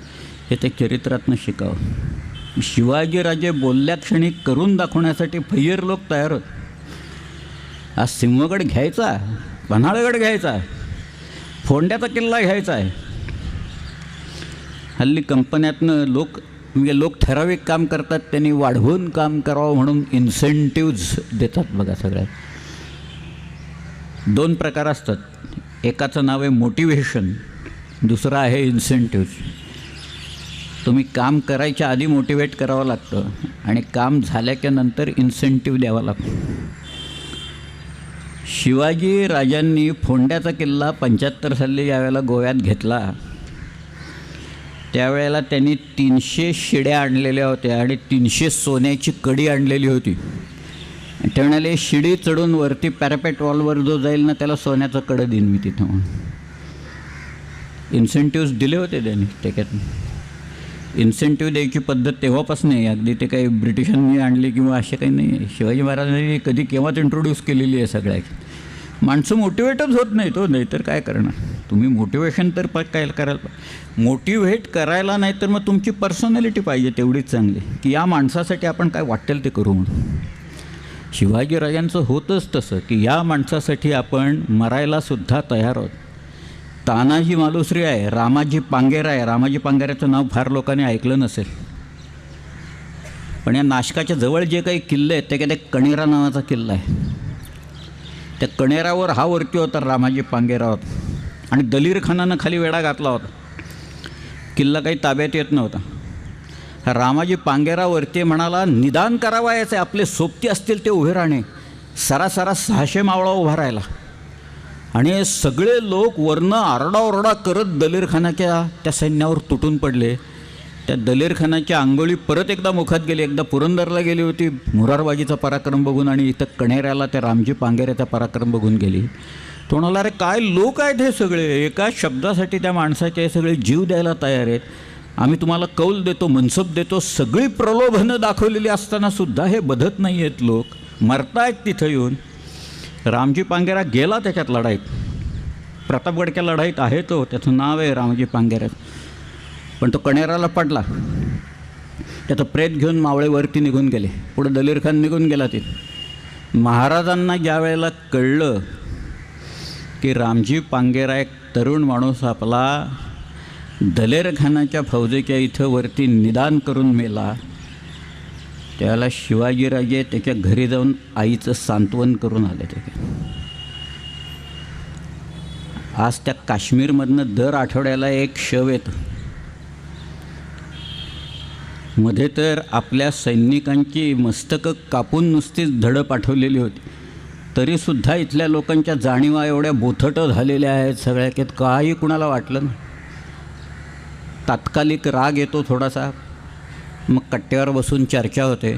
हे ते चरित्रातनं शिकावं. शिवाजीराजे बोलल्या क्षणी करून दाखवण्यासाठी फैयर लोक तयार होत. आज सिंहगड घ्यायचा, पन्हाळगड घ्यायचा, फोंड्याचा किल्ला घ्यायचा आहे. हल्ली कंपन्यातनं लोक ठराविक काम करतात, त्यांनी वाढवून काम करावं म्हणून इन्सेंटिव्ज देतात बघा. सगळ्यात 2 प्रकार असतात. एकाचं नाव आहे मोटिवेशन, दुसरं आहे इन्सेंटिव्ज. तुम्ही काम करायच्या आधी मोटिवेट करावं लागतं आणि काम झाल्याच्या नंतर इन्सेंटिव्ह द्यावा लागतो. शिवाजी राजांनी फोंड्याचा किल्ला 75 साली ज्यावेळेला गोव्यात घेतला त्यावेळेला त्यांनी 300 शिड्या आणलेल्या होत्या आणि 300 सोन्याची कडी आणलेली होती. ते म्हणाले शिडी चढून वरती पॅरापेट वॉलवर जो जाईल ना त्याला सोन्याचं कडं देईन मी तिथं म्हणून. इन्सेंटिव्ज दिले होते त्यांनी. त्याच्यात इन्सेंटिव्ह द्यायची पद्धत तेव्हापासून नाही, अगदी ते काही ब्रिटिशांनी आणली किंवा असे काही नाही आहे. शिवाजी महाराजांनी कधी केव्हाच इंट्रोड्यूस केलेली आहे सगळ्या. माणसं मोटिवेटच होत नाही तो, नाही तर काय करणार. तुम्ही मोटिवेशन तर काय करायला, मोटिवेट करायला नाही तर मग तुमची पर्सनॅलिटी पाहिजे तेवढीच चांगली की या माणसासाठी आपण काय वाटेल ते करू म्हणून. शिवाजीराजांचं होतंच तसं की या माणसासाठी आपण मरायलासुद्धा तयार आहोत. तानाजी मालुसरे आहे, रामाजी पांगेरा आहे. रामाजी पांगेराचं नाव फार लोकांनी ऐकलं नसेल, पण या नाशकाच्या जवळ जे काही किल्ले आहेत त्याच्यात एक कणेरा नावाचा किल्ला आहे. त्या कणेरावर हा वरती होता रामाजी पांगेरा होता आणि दलीर खानानं खाली वेढा घातला होता. किल्ला काही ताब्यात येत नव्हता. रामाजी पांगेरावरती म्हणाला निदान करावायचं आपले सोबती असतील ते उभे राहणे. सरासरा 600 मावळा उभा राहिला आणि सगळे लोक वरनं आरडाओरडा करत दलीरखानाच्या त्या सैन्यावर तुटून पडले. त्या दलीरखानाच्या अंगोळी परत एकदा मुखात गेली. एकदा पुरंदरला गेली होती मुरारबाजीचा पराक्रम बघून आणि इथं कणेऱ्याला त्या रामजी पांगेऱ्याचा पराक्रम बघून गेली. तो म्हणाला, अरे काय लोक आहेत हे सगळे, एका शब्दासाठी त्या माणसाचे हे सगळे जीव द्यायला तयार आहेत. आम्ही तुम्हाला कौल देतो, मनसब देतो, सगळी प्रलोभनं दाखवलेली असतानासुद्धा हे बधत नाही आहेत लोक, मरतायत तिथं येऊन. रामजी पांगेरा गेला त्याच्यात लढाईत, प्रतापगडच्या लढाईत आहे तो, त्याचं नाव आहे रामजी पांगेरा. पण तो कणेराला पडला. त्याचं प्रेत घेऊन मावळेवरती निघून गेले. पुढे दलीर खान निघून गेला तिथे. महाराजांना ज्या वेळेला कळलं की रामजी पांगेरा एक तरुण माणूस आपला दलेर खानाच्या फौजेच्या इथं वरती निदान करून मेला, त्याला शिवाजीराजे त्याच्या घरी जाऊन आईचं सांत्वन करून आले. ते आज त्या काश्मीरमधनं दर आठवड्याला एक शव येतं. मध्ये तर आपल्या सैनिकांची मस्तकं कापून नुसतीच धडं पाठवलेली होती, तरीसुद्धा इथल्या लोकांच्या जाणीवा एवढ्या बोथटं झालेल्या आहेत सगळ्या की काही कुणाला वाटलं ना. तात्कालिक राग येतो थोडासा, मग कट्ट्यावर बसून चर्चा होते.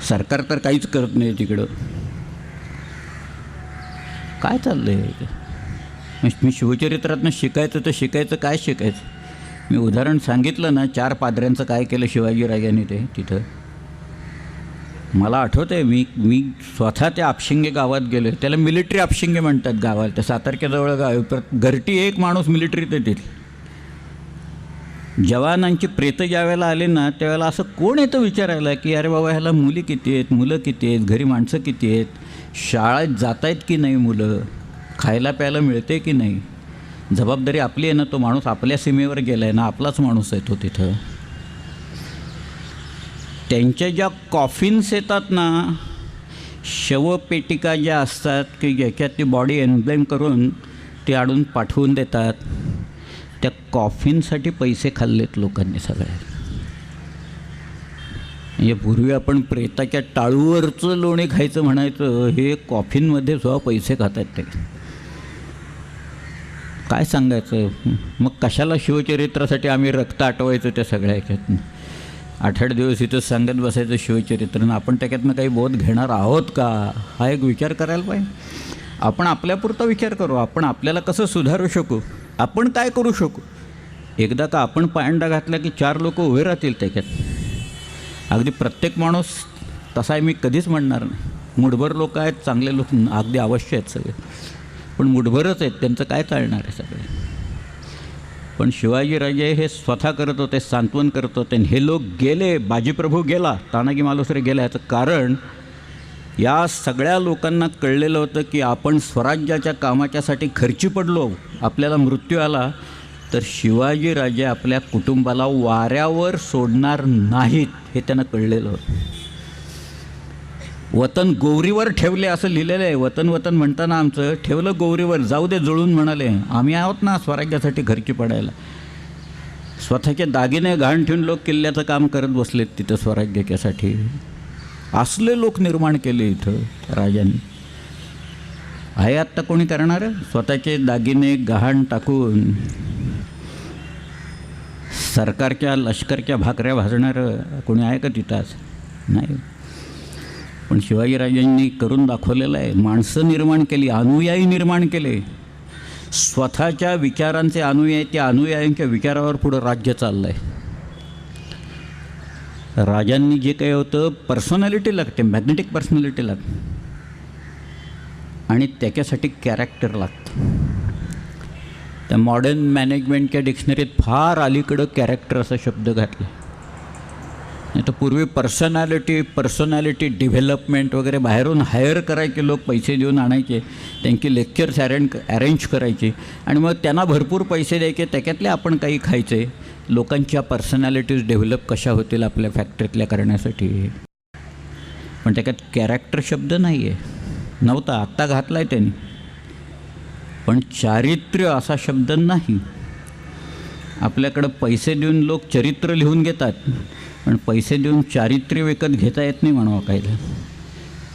सरकार तर काहीच करत नाही तिकडं. काय चाललं आहे? मी शिवचरित्रातनं शिकायचं तर शिकायचं काय शिकायचं? मी उदाहरण सांगितलं ना 4 पाद्र्यांचं काय केलं शिवाजीराजांनी ते तिथं. मला आठवतं आहे मी स्वतः त्या आपशिंगे गावात गेलो. त्याला मिलिटरी आपशिंगे म्हणतात गावाला, त्या सातारच्याजवळ गाव. घरटी एक माणूस मिलिटरीत येतील. जवानांची प्रेतं ज्या वेळेला आली ना त्यावेळेला असं कोण येतं विचारायला की अरे बाबा ह्याला मुली किती आहेत, मुलं किती आहेत, घरी माणसं किती आहेत, शाळेत जात आहेत की नाही मुलं, खायला प्यायला मिळते की नाही. जबाबदारी आपली आहे ना. तो माणूस आपल्या सीमेवर गेला आहे ना, आपलाच माणूस आहे तो तिथं. त्यांच्या ज्या कॉफिन्स येतात ना, शवपेटिका ज्या असतात की ज्याच्यात ती बॉडी एम्ब्लेम करून ते आणून पाठवून देतात, त्या कॉफिनसाठी पैसे खाल्लेत लोकांनी सगळे. म्हणजे पूर्वी आपण प्रेताच्या टाळूवरचं लोणी खायचं म्हणायचं, हे कॉफिनमध्ये सुद्धा पैसे खातात ते. काय सांगायचं मग? कशाला शिवचरित्रासाठी आम्ही रक्त आटवायचं त्या सगळ्या ह्याच्यातनं? 8-8 दिवस इथं सांगत बसायचं शिवचरित्रनं. आपण त्याच्यातनं काही बोध घेणार आहोत का? हा एक विचार करायला पाहिजे. आपण आपल्यापुरता विचार करू. आपण आपल्याला कसं सुधारू शकू, आपण काय करू शकू. एकदा का आपण पायंडा घातला की 4 लोक उभे राहतील त्याच्यात. अगदी प्रत्येक माणूस तसा आहे मी कधीच म्हणणार नाही. मुठभर लोक आहेत, चांगले लोक अगदी अवश्य आहेत सगळे, पण मुठभरच आहेत, त्यांचं काय चालणार आहे सगळे. पण शिवाजीराजे हे स्वतः करत होते, सांत्वन करत होते. हे लोक गेले, बाजीप्रभू गेला, तानाजी मालुसरे गेला. याचं कारण या सगळ्या लोकांना कळलेलं होतं की आपण स्वराज्याच्या कामाच्यासाठी खर्ची पडलो, आपल्याला मृत्यू आला तर शिवाजीराजे आपल्या कुटुंबाला वाऱ्यावर सोडणार नाहीत हे त्यांना कळलेलं होतं. वतन गोवरीवर ठेवले असं लिहिलेलं आहे. वतन वतन म्हणताना आमचं ठेवलं गोवरीवर, जाऊ दे जळून म्हणाले. आम्ही आहोत ना स्वराज्यासाठी खर्ची पडायला. स्वतःचे दागिने गहाण ठेवून लोक किल्ल्याचं काम करत बसलेत तिथं स्वराज्याच्यासाठी. असले लोक निर्माण केले इथं राजांनी. आहे आत्ता कोणी करणार? स्वतःचे दागिने गहाण टाकून सरकारच्या लष्करच्या भाकऱ्या भाजणारं कोणी आहे का तिथं? आज नाही. पण शिवाजीराजांनी करून दाखवलेलं आहे. माणसं निर्माण केली, अनुयायी निर्माण केले. स्वतःच्या विचारांचे अनुयायी, त्या अनुयायांच्या विचारावर पुढं राज्य चाललं आहे. राजांनी जे काही होतं पर्सनॅलिटी लागते, मॅग्नेटिक पर्सनॅलिटी लागते, आणि त्याच्यासाठी कॅरेक्टर लागतं. त्या मॉडर्न मॅनेजमेंटच्या डिक्शनरीत फार अलीकडं कॅरेक्टर असा शब्द घातला. नाही तर पूर्वी पर्सनॅलिटी डेव्हलपमेंट वगैरे बाहेरून हायर करायचे लोक, पैसे देऊन आणायचे, त्यांची लेक्चर्स अरेंज करायचे आणि मग त्यांना भरपूर पैसे द्यायचे, त्याच्यातले आपण काही खायचे. लोकांच्या पर्सनॅलिटीज डेव्हलप कशा होतील आपल्या फॅक्टरीतल्या करण्यासाठी. पण त्याच्यात कॅरेक्टर शब्द नाही आहे, नव्हता, आत्ता घातला आहे त्यांनी. पण चारित्र्य असा शब्द नाही. आपल्याकडं पैसे देऊन लोक चरित्र लिहून घेतात, पण पैसे देऊन चारित्र्य विकत घेता येत नाही म्हणावं कायला.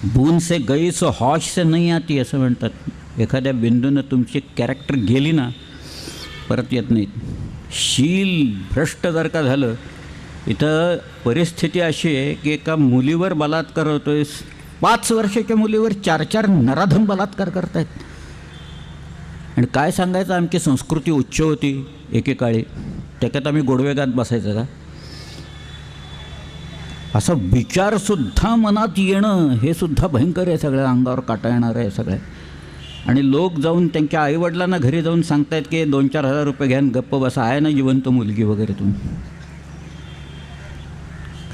बून से गई सो हौश से नहीं आती असं म्हणतात. एखाद्या बिंदूनं तुमची कॅरेक्टर गेली ना परत येत नाहीत. शील भ्रष्ट जर का झालं, इथं परिस्थिती अशी आहे की एका मुलीवर बलात्कार होतो आहे. 5 वर्षाच्या मुलीवर 4 नराधम बलात्कार करतायत. आणि काय सांगायचं, आमची संस्कृती उच्च होती एकेकाळी, त्याच्यात आम्ही गोडवेगात बसायचं का? असा विचारसुद्धा मनात येणं हे सुद्धा भयंकर आहे, सगळ्या अंगावर काटा येणार आहे सगळ्या. आणि लोक जाऊन त्यांच्या आईवडिलांना घरी जाऊन सांगतायत की 2-4 हजार रुपये घ्या गप्प बसा, आहे ना जिवंत मुलगी वगैरे. तुम्ही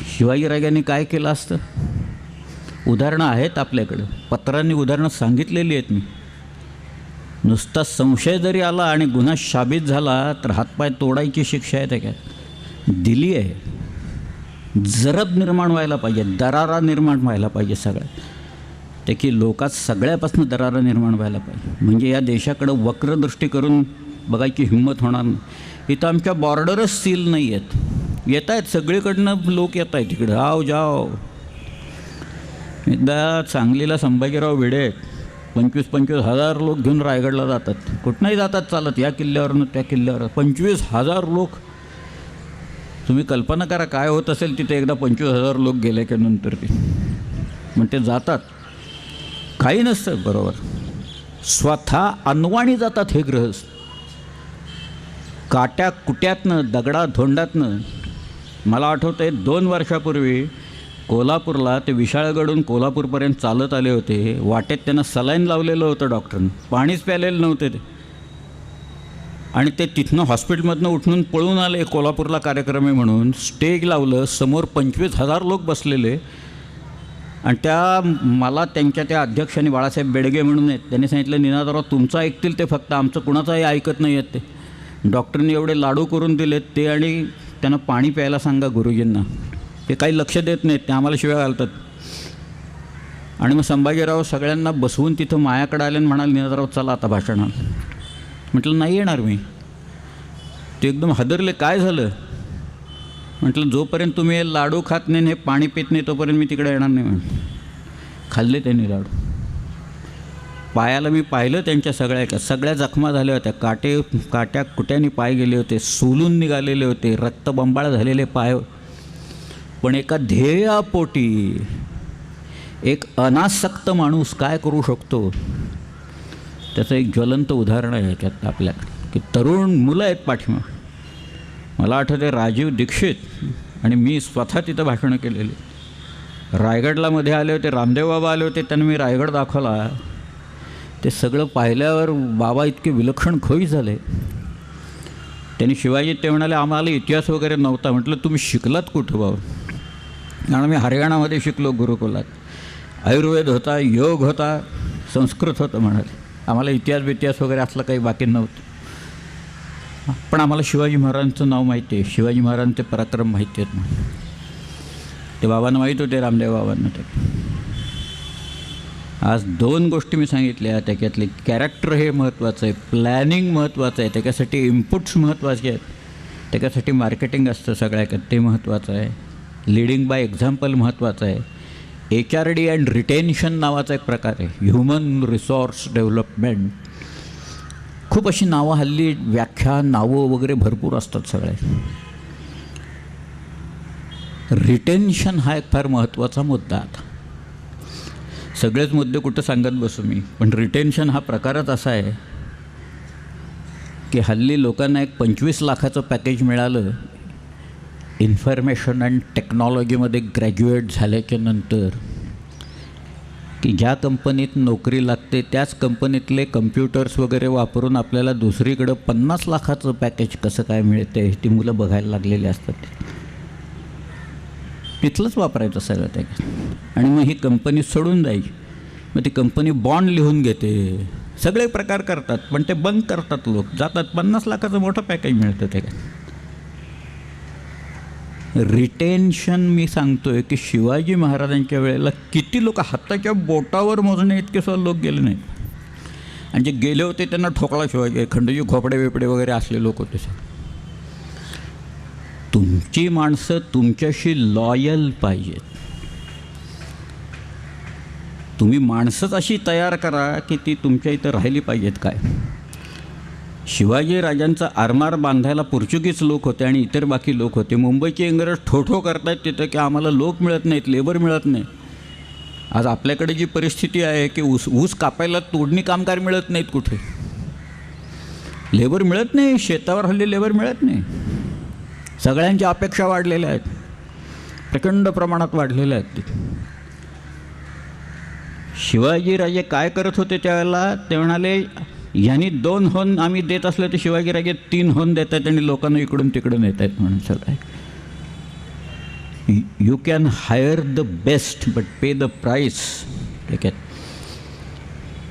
शिवाजीराजांनी काय केलं असतं? उदाहरणं आहेत आपल्याकडं, पत्रांनी उदाहरणं सांगितलेली आहेत मी. नुसता संशय जरी आला आणि गुन्हा साबित झाला तर हातपाय तोडायची शिक्षा आहे त्याच्यात दिली आहे. जरब निर्माण व्हायला पाहिजे, दरारा निर्माण व्हायला पाहिजे सगळ्यात, ते की लोकात सगळ्यापासून दरारा निर्माण व्हायला पाहिजे. म्हणजे या देशाकडं वक्रदृष्टी करून बघायची हिंमत होणार नाही. इथं आमच्या बॉर्डरच सील नाही आहेत, येत आहेत सगळीकडनं लोक येत आहेत तिकडं, आव जाव. एकदा सांगलीला संभाजीराव भिडे 25-25 हजार लोक घेऊन रायगडला जातात, कुठनंही जातात चालत, या किल्ल्यावरनं त्या किल्ल्यावर. 25,000 लोक. तुम्ही कल्पना करा काय होत असेल तिथे एकदा 25,000 लोक गेले की नंतर ते मग ते जातात, काही नसतं बरोबर, स्वतः अनवाणी जातात हे गृहस्थ, काट्या कुट्यातनं दगडा धोंडातनं. मला आठवतं आहे 2 वर्षापूर्वी कोल्हापूरला ते विशाळगडून कोल्हापूरपर्यंत चालत आले होते. वाटेत त्यांना सलाईन लावलेलं होतं डॉक्टरनं, पाणीच प्यालेलं नव्हते ते, आणि ते तिथनं हॉस्पिटलमधनं उठून पळून आले कोल्हापूरला कार्यक्रम आहे म्हणून. स्टेज लावलं, समोर 25,000 लोक बसलेले. आणि मला त्यांच्या त्या अध्यक्षांनी बाळासाहेब बेडगे म्हणून आहेत, त्यांनी सांगितलं निनादराव तुमचं ऐकतील ते, फक्त आमचं कुणाचंही ऐकत नाही आहेत ते. डॉक्टरनी एवढे लाडू करून दिलेत ते, आणि त्यांना पाणी प्यायला सांगा गुरुजींना. ते काही लक्ष देत नाहीत, ते आम्हाला शिव्या घालतात. आणि मग संभाजीराव सगळ्यांना बसवून तिथं मायाकडे आले आणि म्हणाले निनादराव चला आता भाषणाला. म्हटलं नाही येणार मी. ते एकदम हादरले, काय झालं? म्हटलं जोपर्यंत तुम्ही हे लाडू खात नाही, हे पाणी पित नाही, तोपर्यंत मी तिकडे येणार नाही. म्हणून खाल्ले त्यांनी लाडू. पायाला मी पाहिलं त्यांच्या सगळ्या जखमा झाल्या होत्या, काट्या कुट्याने पाय गेले होते, सोलून निघालेले होते, रक्तबंबाळ झालेले पाय. पण एका ध्येयापोटी एक अनासक्त माणूस काय करू शकतो त्याचं एक ज्वलंत उदाहरण आहे याच्यात आपल्याकडे, की तरुण मुलं आहेत पाठीमाग. मला आठवते राजीव दीक्षित आणि मी स्वतः तिथं भाषणं केलेली. रायगडला मध्ये आले होते, रामदेव बाबा आले होते, त्यांना मी रायगड दाखवला. ते सगळं पाहिल्यावर बाबा इतके विलक्षण खुश झाले. त्यांनी शिवाजी ते म्हणाले आम्हाला इतिहास वगैरे नव्हता. म्हटलं तुम्ही शिकलात कुठं बाबा? आणि मी हरियाणामध्ये शिकलो गुरुकुलात, आयुर्वेद होता, योग होता, संस्कृत होतं. म्हणाले आम्हाला इतिहास वगैरे असलं काही बाकी नव्हतं, पण आम्हाला शिवाजी महाराजांचं नाव माहिती आहे, शिवाजी महाराजांचे पराक्रम माहिती आहेत ना. ते बाबांना माहीत होते, रामदेव बाबांना. ते आज 2 गोष्टी मी सांगितल्या, त्याच्यातले कॅरेक्टर हे महत्त्वाचं आहे, प्लॅनिंग महत्त्वाचं आहे, त्याच्यासाठी इनपुट्स महत्त्वाचे आहेत, त्याच्यासाठी मार्केटिंग असतं सगळ्यात, ते महत्त्वाचं आहे, लीडिंग बाय एक्झाम्पल महत्त्वाचं आहे. HRD अँड रिटेन्शन नावाचा एक प्रकार आहे, ह्युमन रिसोर्स डेव्हलपमेंट. खूप अशी नावं हल्ली, व्याख्या नावं वगैरे भरपूर असतात सगळे. रिटेन्शन हा एक फार महत्त्वाचा मुद्दा. आता सगळेच मुद्दे कुठं सांगत बसू मी, पण रिटेन्शन हा प्रकारच असा आहे की हल्ली लोकांना एक 25 लाखाचं पॅकेज मिळालं इन्फॉर्मेशन अँड टेक्नॉलॉजीमध्ये ग्रॅज्युएट झाल्याच्या नंतर, की ज्या कंपनीत नोकरी लागते त्याच कंपनीतले कम्प्युटर्स वगैरे वापरून आपल्याला दुसरीकडं 50 लाखाचं पॅकेज कसं काय मिळते ती मुलं बघायला लागलेली असतात. तिथलंच वापरायचं सगळं त्याच्यात, आणि मग ही कंपनी सोडून जायची. मग ती कंपनी बॉन्ड लिहून घेते, सगळे प्रकार करतात, पण ते बंद करतात लोक, जातात. 50 लाखाचं मोठं पॅकेज मिळतं त्याच्यात. रिटेन्शन मी सांगतोय की शिवाजी महाराजांच्या वेळेला किती लोक, हाताच्या बोटावर मोजणे इतके सुद्धा लोक गेले नाहीत, आणि जे गेले होते त्यांना ठोकळा शिवाजी, खंडोजी खोपडे वेपडे वगैरे असले लोक होते. तुमची माणसं तुमच्याशी लॉयल पाहिजेत. तुम्ही माणसंच अशी तयार करा की ती तुमच्या इथं राहिली पाहिजेत. काय शिवाजी राजांचा आरमार बांधायला पोर्चुगीज लोक होते आणि इतर बाकी लोक होते. मुंबईचे इंग्रज ठोठो करतायत तिथं की आम्हाला लोक मिळत नाहीत, लेबर मिळत नाही. आज आपल्याकडे जी परिस्थिती आहे की ऊस कापायला तोडणी कामगार मिळत नाहीत कुठे. लेबर मिळत नाही, शेतावर हल्ली लेबर मिळत नाही. सगळ्यांच्या अपेक्षा वाढलेल्या आहेत, प्रचंड प्रमाणात वाढलेल्या आहेत. शिवाजीराजे काय करत होते त्यावेळेला? ते म्हणाले, यांनी 2 होन आम्ही देत असलं तर शिवाजीराजे 3 होन देत आहेत आणि लोकांना इकडून तिकडून येत आहेत म्हणून. सगळं you can hire the best but pay the price. ठीक आहे.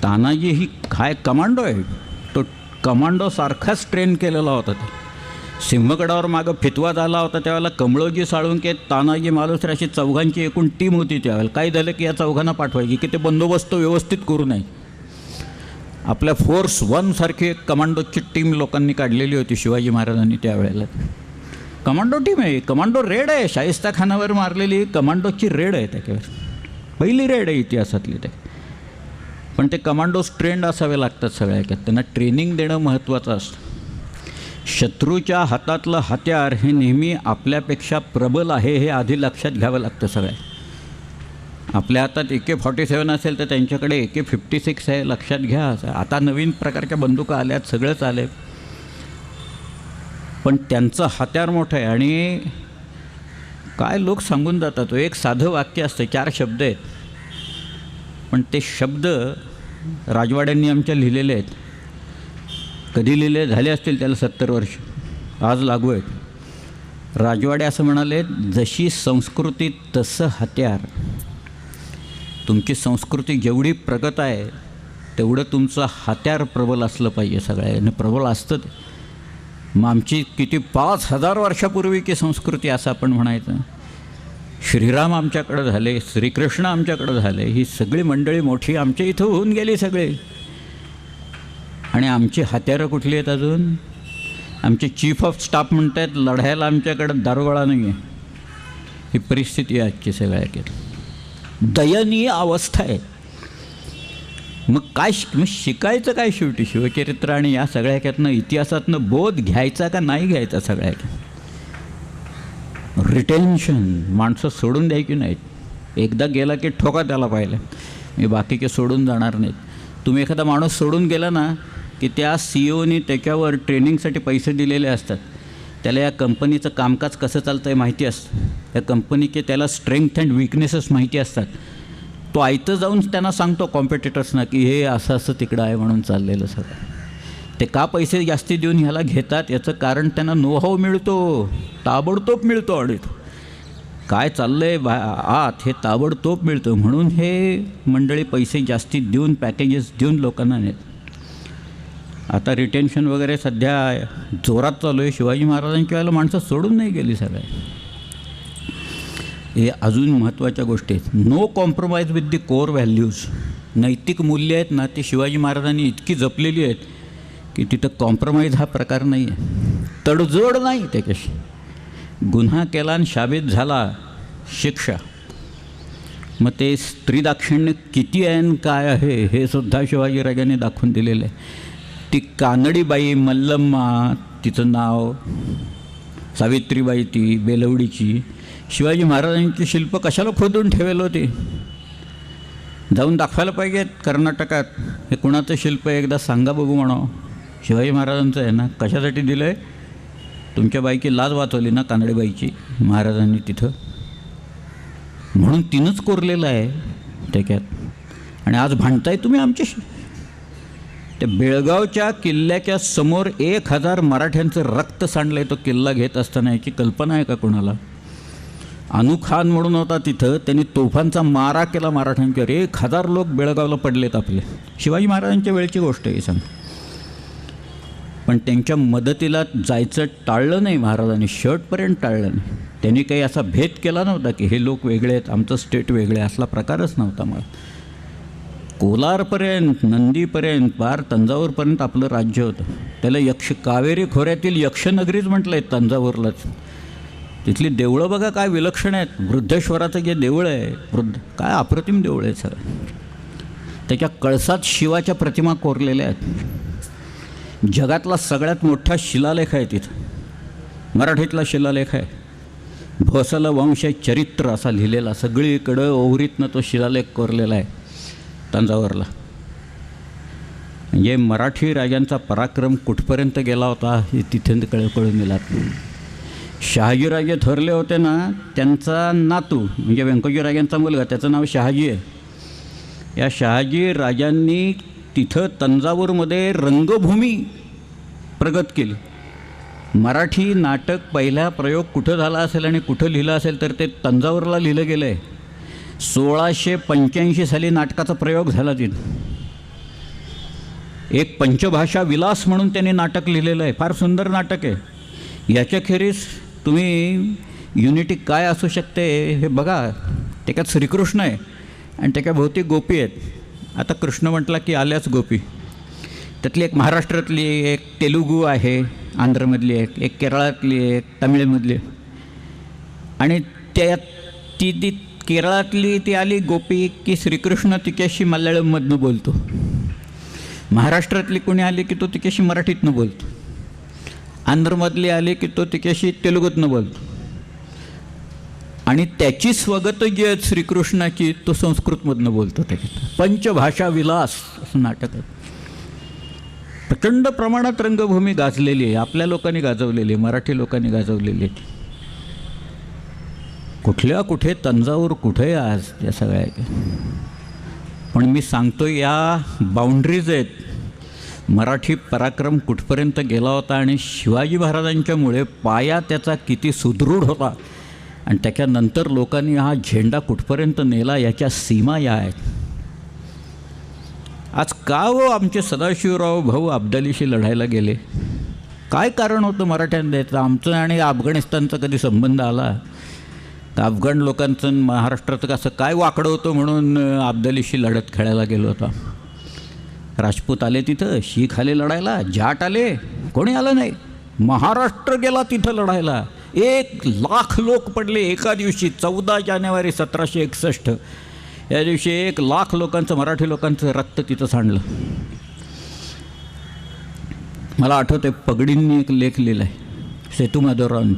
तानाजी ही काय कमांडो आहे, तो कमांडोसारखाच ट्रेन केलेला होता. ते सिंहगडावर मागं फितवा झाला होता त्यावेळेला कमळोजी साळुंके, तानाजी मालुसरे अशी चौघांची एकूण टीम होती त्यावेळेला. काय झालं की या चौघांना पाठवायची की ते बंदोबस्त व्यवस्थित करू नये. आपल्या फोर्स 1 सारखी एक कमांडोची टीम लोकांनी काढलेली होती शिवाजी महाराजांनी त्यावेळेला. कमांडो टीम आहे, कमांडो रेड आहे, शाहिस्ता खानावर मारलेली कमांडोची रेड आहे त्याच्यावर, पहिली रेड आहे इतिहासातली. ते पण ते कमांडोज ट्रेंड असावे लागतात सगळ्या, त्यांना ट्रेनिंग देणं महत्त्वाचं असतं. शत्रूच्या हातातलं हत्यार हे नेहमी आपल्यापेक्षा प्रबल आहे हे आधी लक्षात घ्यावं लागतं सगळ्या. आपल्या हातात AK-47 असेल तर त्यांच्याकडे AK-56 आहे, लक्षात घ्या. आता नवीन प्रकारच्या बंदुका आल्यात, सगळंच आले, पण त्यांचं हत्यार मोठं आहे. आणि काय लोक सांगून जातात, तो एक साधं वाक्य असतं, 4 शब्द आहेत, पण ते शब्द राजवाड्यांनी आमच्या लिहिलेले आहेत. कधी लिहिले झाले असतील त्याला 70 वर्ष, आज लागू आहेत. राजवाडे असं म्हणाले, जशी संस्कृती तसं हत्यार. तुमची संस्कृती जेवढी प्रगत आहे तेवढं तुमचं हत्यार प्रबल असलं पाहिजे. सगळ्यांनी प्रबल असतं ते. मग आमची किती 5000 वर्षापूर्वीची संस्कृती असं आपण म्हणायचं. श्रीराम आमच्याकडं झाले, श्रीकृष्ण आमच्याकडं झाले, ही सगळी मंडळी मोठी आमच्या इथं होऊन गेली सगळे. आणि आमची हत्यारं कुठली आहेत अजून? आमचे चीफ ऑफ स्टाफ म्हणत आहेत लढायला आमच्याकडं दारुगोळा नाही आहे. ही परिस्थिती आहे आजची सगळ्या. दयनीय अवस्था आहे. मग काय मग शिकायचं काय शेवटी? शिवचरित्र आणि या सगळ्या ह्याच्यातनं इतिहासातनं बोध घ्यायचा का नाही घ्यायचा? सगळ्या रिटेन्शन, माणसं सोडून द्यायची नाहीत. एकदा गेला की ठोका त्याला पाहिलं, मी बाकीचे सोडून जाणार नाहीत. तुम्ही एखादा माणूस सोडून गेला ना की त्या CEOनी त्याच्यावर ट्रेनिंगसाठी पैसे दिलेले असतात, त्याला या कंपनीचं कामकाज कसं चालतं आहे माहिती असतं, या कंपनीचे त्याला स्ट्रेंथ अँड विकनेसेस माहिती असतात. तो आयतं जाऊन त्यांना सांगतो कॉम्पिटिटर्सना की हे असं असं तिकडं आहे म्हणून चाललेलं सगळं. ते का पैसे जास्ती देऊन ह्याला घेतात याचं कारण त्यांना नोहाव मिळतो, ताबडतोब मिळतो. आणि काय चाललं आहे आत हे ताबडतोब मिळतं. म्हणून हे मंडळी पैसे जास्ती देऊन पॅकेजेस देऊन लोकांना नेत. आता रिटेन्शन वगैरे सध्या जोरात चालू आहे. शिवाजी महाराजांच्या वेळेला माणसं सोडून नाही गेली सगळ्या. हे अजून महत्त्वाच्या गोष्टी आहेत. No compromise with the core values. नैतिक मूल्य आहेत ना, ती शिवाजी महाराजांनी इतकी जपलेली आहेत की तिथं कॉम्प्रोमाइज हा प्रकार नाही आहे, तडजोड नाही त्याच्याशी. गुन्हा केला आणि साबित झाला, शिक्षा. मग ते स्त्रीदाक्षिण्य किती आहे आणि काय आहे हे सुद्धा शिवाजीराजांनी दाखवून दिलेलं आहे. ती कानडीबाई मल्लम्मा, तिचं नाव सावित्रीबाई, ती बेलवडीची, शिवाजी महाराजांची शिल्प कशाला खोदून ठेवलं होते? जाऊन दाखवायला पाहिजेत कर्नाटकात, हे कुणाचं शिल्प आहे एकदा सांगा बघू म्हणावं. शिवाजी महाराजांचं आहे ना. कशासाठी दिलं आहे? तुमच्या बाईची लाज वाचवली ना कानडीबाईची महाराजांनी तिथं, म्हणून तिनंच कोरलेलं आहे त्याच्यात. आणि आज भांडताय तुम्ही आमच्याशी. त्या बेळगावच्या किल्ल्याच्या समोर 1000 मराठ्यांचं रक्त सांडलं आहे. तो किल्ला घेत असताना याची कल्पना आहे का कोणाला? अनु खान म्हणून होता तिथं, त्यांनी तोफांचा मारा केला मराठ्यांच्यावर. 1000 लोक बेळगावला पडलेत आपले. शिवाजी महाराजांच्या वेळची गोष्ट आहे सांग. पण त्यांच्या मदतीला जायचं टाळलं नाही महाराजांनी, शेवटपर्यंत टाळलं नाही. त्यांनी काही असा भेद केला नव्हता की हे लोक वेगळे आहेत, आमचं स्टेट वेगळे, असला प्रकारच नव्हता. मला कोलारपर्यंत, नंदीपर्यंत, पार तंजावरपर्यंत आपलं राज्य होतं. त्याला कावेरी खोऱ्यातील यक्षनगरीच म्हटलं आहे तंजावरलाच. तिथली देवळं बघा काय विलक्षण आहेत. वृद्धेश्वराचं जे देऊळ आहे, काय अप्रतिम देऊळ आहे सगळं. त्याच्या कळसात शिवाच्या प्रतिमा कोरलेल्या आहेत. जगातला सगळ्यात मोठा शिलालेख आहे तिथं, मराठीतला शिलालेख आहे. भोसले वंश चरित्र असा लिहिलेला, सगळीकडं ओहरीतनं तो शिलालेख कोरलेला आहे तंजावरला. म्हणजे मराठी राजांचा पराक्रम कुठपर्यंत गेला होता हे तिथे कळून गेला. शहाजीराजे थोरले होते ना, त्यांचा नातू म्हणजे व्यंकोजीराजांचा मुलगा, त्याचं नाव शहाजी आहे. या शहाजी राजांनी तिथं तंजावरमध्ये रंगभूमी प्रगत केली. मराठी नाटक पहिला प्रयोग कुठं झाला असेल आणि कुठं लिहिलं असेल तर ते तंजावरला लिहिलं गेलं आहे. 1685 साली नाटकाचा प्रयोग झाला तिथं. एक पंचभाषा विलास म्हणून त्यांनी नाटक लिहिलेलं आहे. फार सुंदर नाटक आहे. याच्याखेरीज तुम्ही युनिटी काय असू शकते हे बघा. त्याच्यात श्रीकृष्ण आहे आणि त्याच्या भोवती गोपी आहेत. आता कृष्ण म्हटला की आल्याच गोपी. त्यातली एक महाराष्ट्रातली, एक तेलुगू आहे आंध्रमधली, एक केरळातली, एक तमिळमधली. आणि त्यात ती केरळातली ती आली गोपी की श्रीकृष्ण तिच्याशी मल्याळममधनं बोलतो. महाराष्ट्रातली कोणी आली की तो तिच्याशी मराठीतनं बोलतो. आंध्रमधली आली की तो तिच्याशी तेलुगूतनं बोलतो. आणि त्याची स्वगत जी आहेत श्रीकृष्णाची तो संस्कृतमधनं बोलतो. त्याच्यात पंचभाषा विलास असं नाटक आहे. प्रचंड प्रमाणात रंगभूमी गाजलेली आहे. आपल्या लोकांनी गाजवलेली आहे, मराठी लोकांनी गाजवलेली आहे. कुठल्या कुठे तंजावर कुठे आज या सगळ्या. पण मी सांगतो या बाउंड्रीज आहेत. मराठी पराक्रम कुठपर्यंत गेला होता आणि शिवाजी महाराजांच्यामुळे पाया त्याचा किती सुदृढ होता आणि त्याच्यानंतर लोकांनी हा झेंडा कुठपर्यंत नेला याच्या सीमा या आहेत. आज का हो आमचे सदाशिवराव भाऊ अब्दालीशी लढायला गेले? काय कारण होतं मराठ्यांना द्यायचं? आमचं आणि अफगाणिस्तानचा कधी संबंध आला? अफगाण लोकांचं महाराष्ट्राचं असं काय वाकडं होतं म्हणून अब्दालीशी लढत खेळायला गेलो होता? राजपूत आले तिथं, शीख आले लढायला, जाट आले, कोणी आलं नाही. महाराष्ट्र गेला तिथं लढायला. 1,00,000 लोक पडले एका दिवशी. 14 जानेवारी 1761 या दिवशी 1,00,000 लोकांचं, मराठी लोकांचं रक्त तिथं सांडलं. मला आठवतं आहे पगडींनी एक लेख लिहिला आहे सेतुमाधवरावांनी.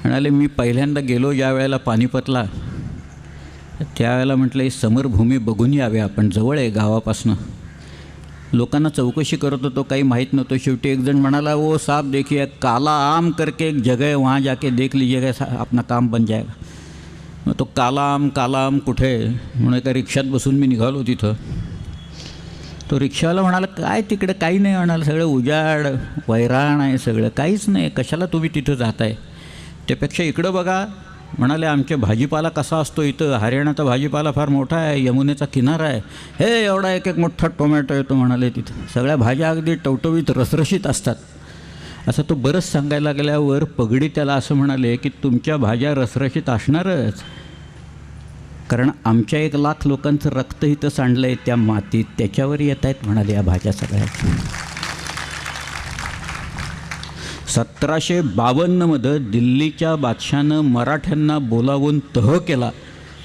म्हणाले मी पहिल्यांदा गेलो ज्या वेळेला पानिपतला, त्यावेळेला म्हटलं ही समरभूमी बघून यावे आपण, जवळ आहे गावापासनं. लोकांना चौकशी करत होतो, काही माहीत नव्हतं. शेवटी एक जण म्हणाला वो साहब देखिए काला आम करके एक जगह है, वहाँ जाके देख लीजिएगा अपना काम बन जाएगा. मग तो काला आम कुठे म्हणून एका रिक्षात बसून मी निघालो तिथं. तो रिक्षावाला म्हणाला काय तिकडे काही नाही. म्हणाला सगळं उजाड वैराण आहे, सगळं काहीच नाही, कशाला तुम्ही तिथं जाताय? त्यापेक्षा इकडं बघा. म्हणाले आमच्या भाजीपाला कसा असतो इथं, हरियाणाचा भाजीपाला फार मोठा आहे, यमुनेचा किनारा आहे, हे एवढा एक मोठा टोमॅटो येतो म्हणाले तिथं. सगळ्या भाज्या अगदी टवटवीत रसरशीत असतात. असं तो बरंच सांगायला गेल्यावर पगडी त्याला असं म्हणाले की तुमच्या भाज्या रसरशीत असणारच, कारण आमच्या 1,00,000 लोकांचं रक्त इथं सांडलं आहे त्या मातीत, त्याच्यावर येत आहेत म्हणाले या भाज्या सगळ्या. 1752मध्ये दिल्लीच्या बादशाहानं मराठ्यांना बोलावून तह केला